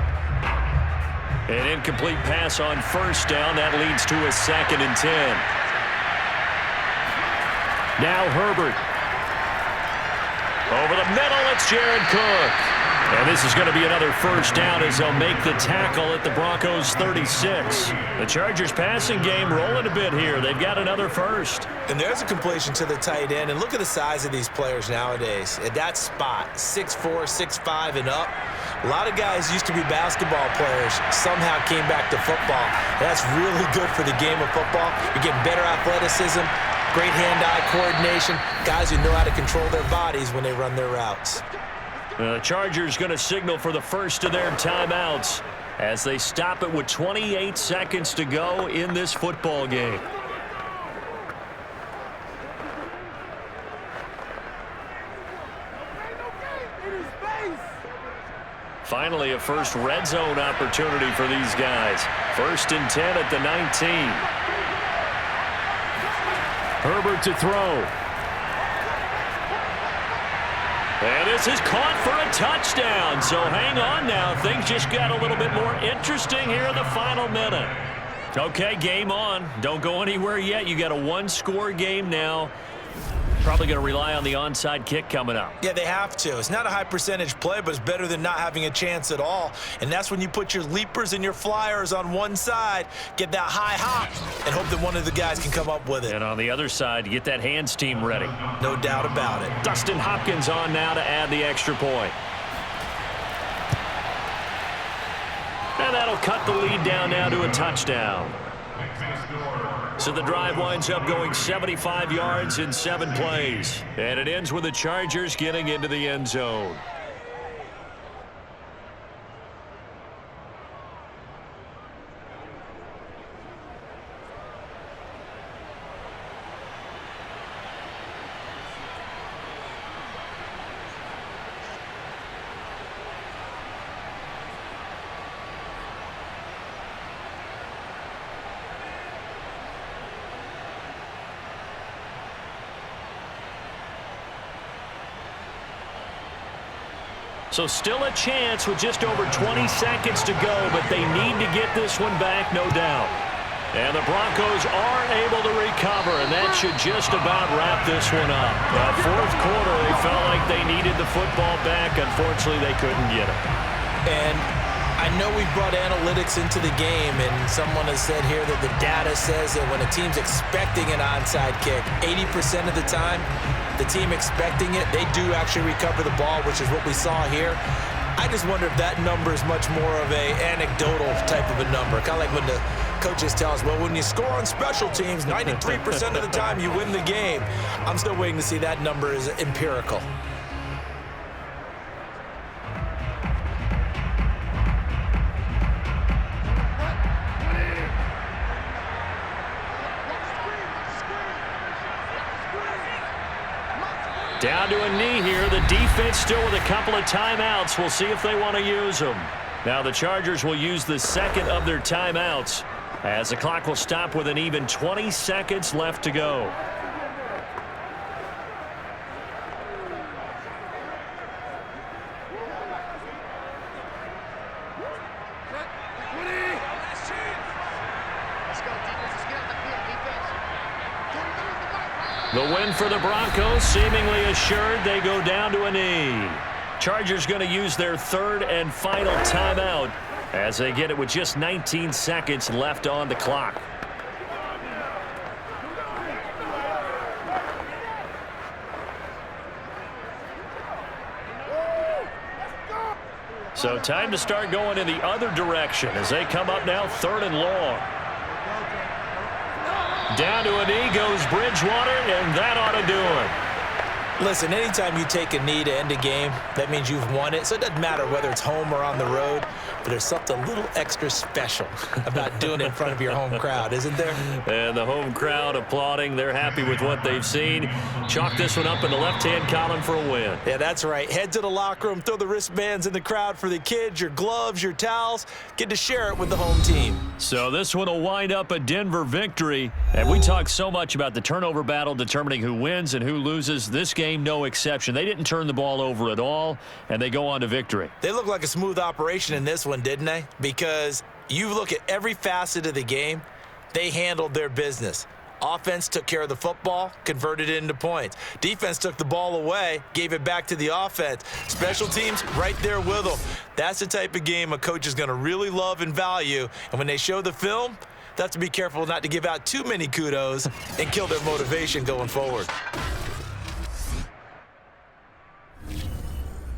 An incomplete pass on first down. That leads to a 2nd and 10. Now Herbert. Over the middle, it's Jared Cook. And this is going to be another first down as they'll make the tackle at the Broncos 36. The Chargers passing game rolling a bit here. They've got another first. And there's a completion to the tight end. And look at the size of these players nowadays. At that spot, 6'4", 6'5", and up. A lot of guys used to be basketball players, somehow came back to football. And that's really good for the game of football. You're getting better athleticism, great hand-eye coordination, guys who know how to control their bodies when they run their routes. The Chargers going to signal for the first of their timeouts as they stop it with 28 seconds to go in this football game. Finally, a first red zone opportunity for these guys. 1st and 10 at the 19. Herbert to throw. And this is caught for a touchdown. So hang on now. Things just got a little bit more interesting here in the final minute. Okay, game on. Don't go anywhere yet. You got a one-score game now. Probably going to rely on the onside kick coming up. Yeah, they have to. It's not a high percentage play, but it's better than not having a chance at all. And that's when you put your leapers and your flyers on one side, get that high hop, and hope that one of the guys can come up with it. And on the other side, get that hands team ready. No doubt about it. Dustin Hopkins on now to add the extra point. And that'll cut the lead down now to a touchdown. So the drive winds up going 75 yards in 7 plays. And it ends with the Chargers getting into the end zone. So still a chance with just over 20 seconds to go, but they need to get this one back, no doubt. And the Broncos are able to recover, and that should just about wrap this one up. Fourth quarter, they felt like they needed the football back. Unfortunately, they couldn't get it. And I know we brought analytics into the game, and someone has said here that the data says that when a team's expecting an onside kick, 80% of the time, the team expecting it, they do actually recover the ball, which is what we saw here. I just wonder if that number is much more of a anecdotal type of a number. Kind of like when the coaches tell us, well, when you score on special teams, 93% of the time you win the game. I'm still waiting to see that number is empirical. Down to a knee here. The defense still with a couple of timeouts. We'll see if they want to use them. Now the Chargers will use the second of their timeouts as the clock will stop with an even 20 seconds left to go. The win for the Broncos seemingly assured. They go down to a knee. Chargers going to use their third and final timeout as they get it with just 19 seconds left on the clock. So time to start going in the other direction as they come up now 3rd and long. Down to a knee goes Bridgewater, and that ought to do it. Listen, anytime you take a knee to end a game, that means you've won it. So it doesn't matter whether it's home or on the road, but there's something a little extra special about doing it in front of your home crowd, isn't there? And the home crowd applauding. They're happy with what they've seen. Chalk this one up in the left-hand column for a win. Yeah, that's right. Head to the locker room, throw the wristbands in the crowd for the kids, your gloves, your towels. Get to share it with the home team. So this one will wind up a Denver victory. And we talk so much about the turnover battle determining who wins and who loses. This game, no exception. They didn't turn the ball over at all, and they go on to victory. They look like a smooth operation in this one, didn't they? Because you look at every facet of the game, they handled their business. Offense took care of the football, converted it into points. Defense took the ball away, gave it back to the offense. Special teams right there with them. That's the type of game a coach is going to really love and value. And when they show the film, they have to be careful not to give out too many kudos and kill their motivation going forward.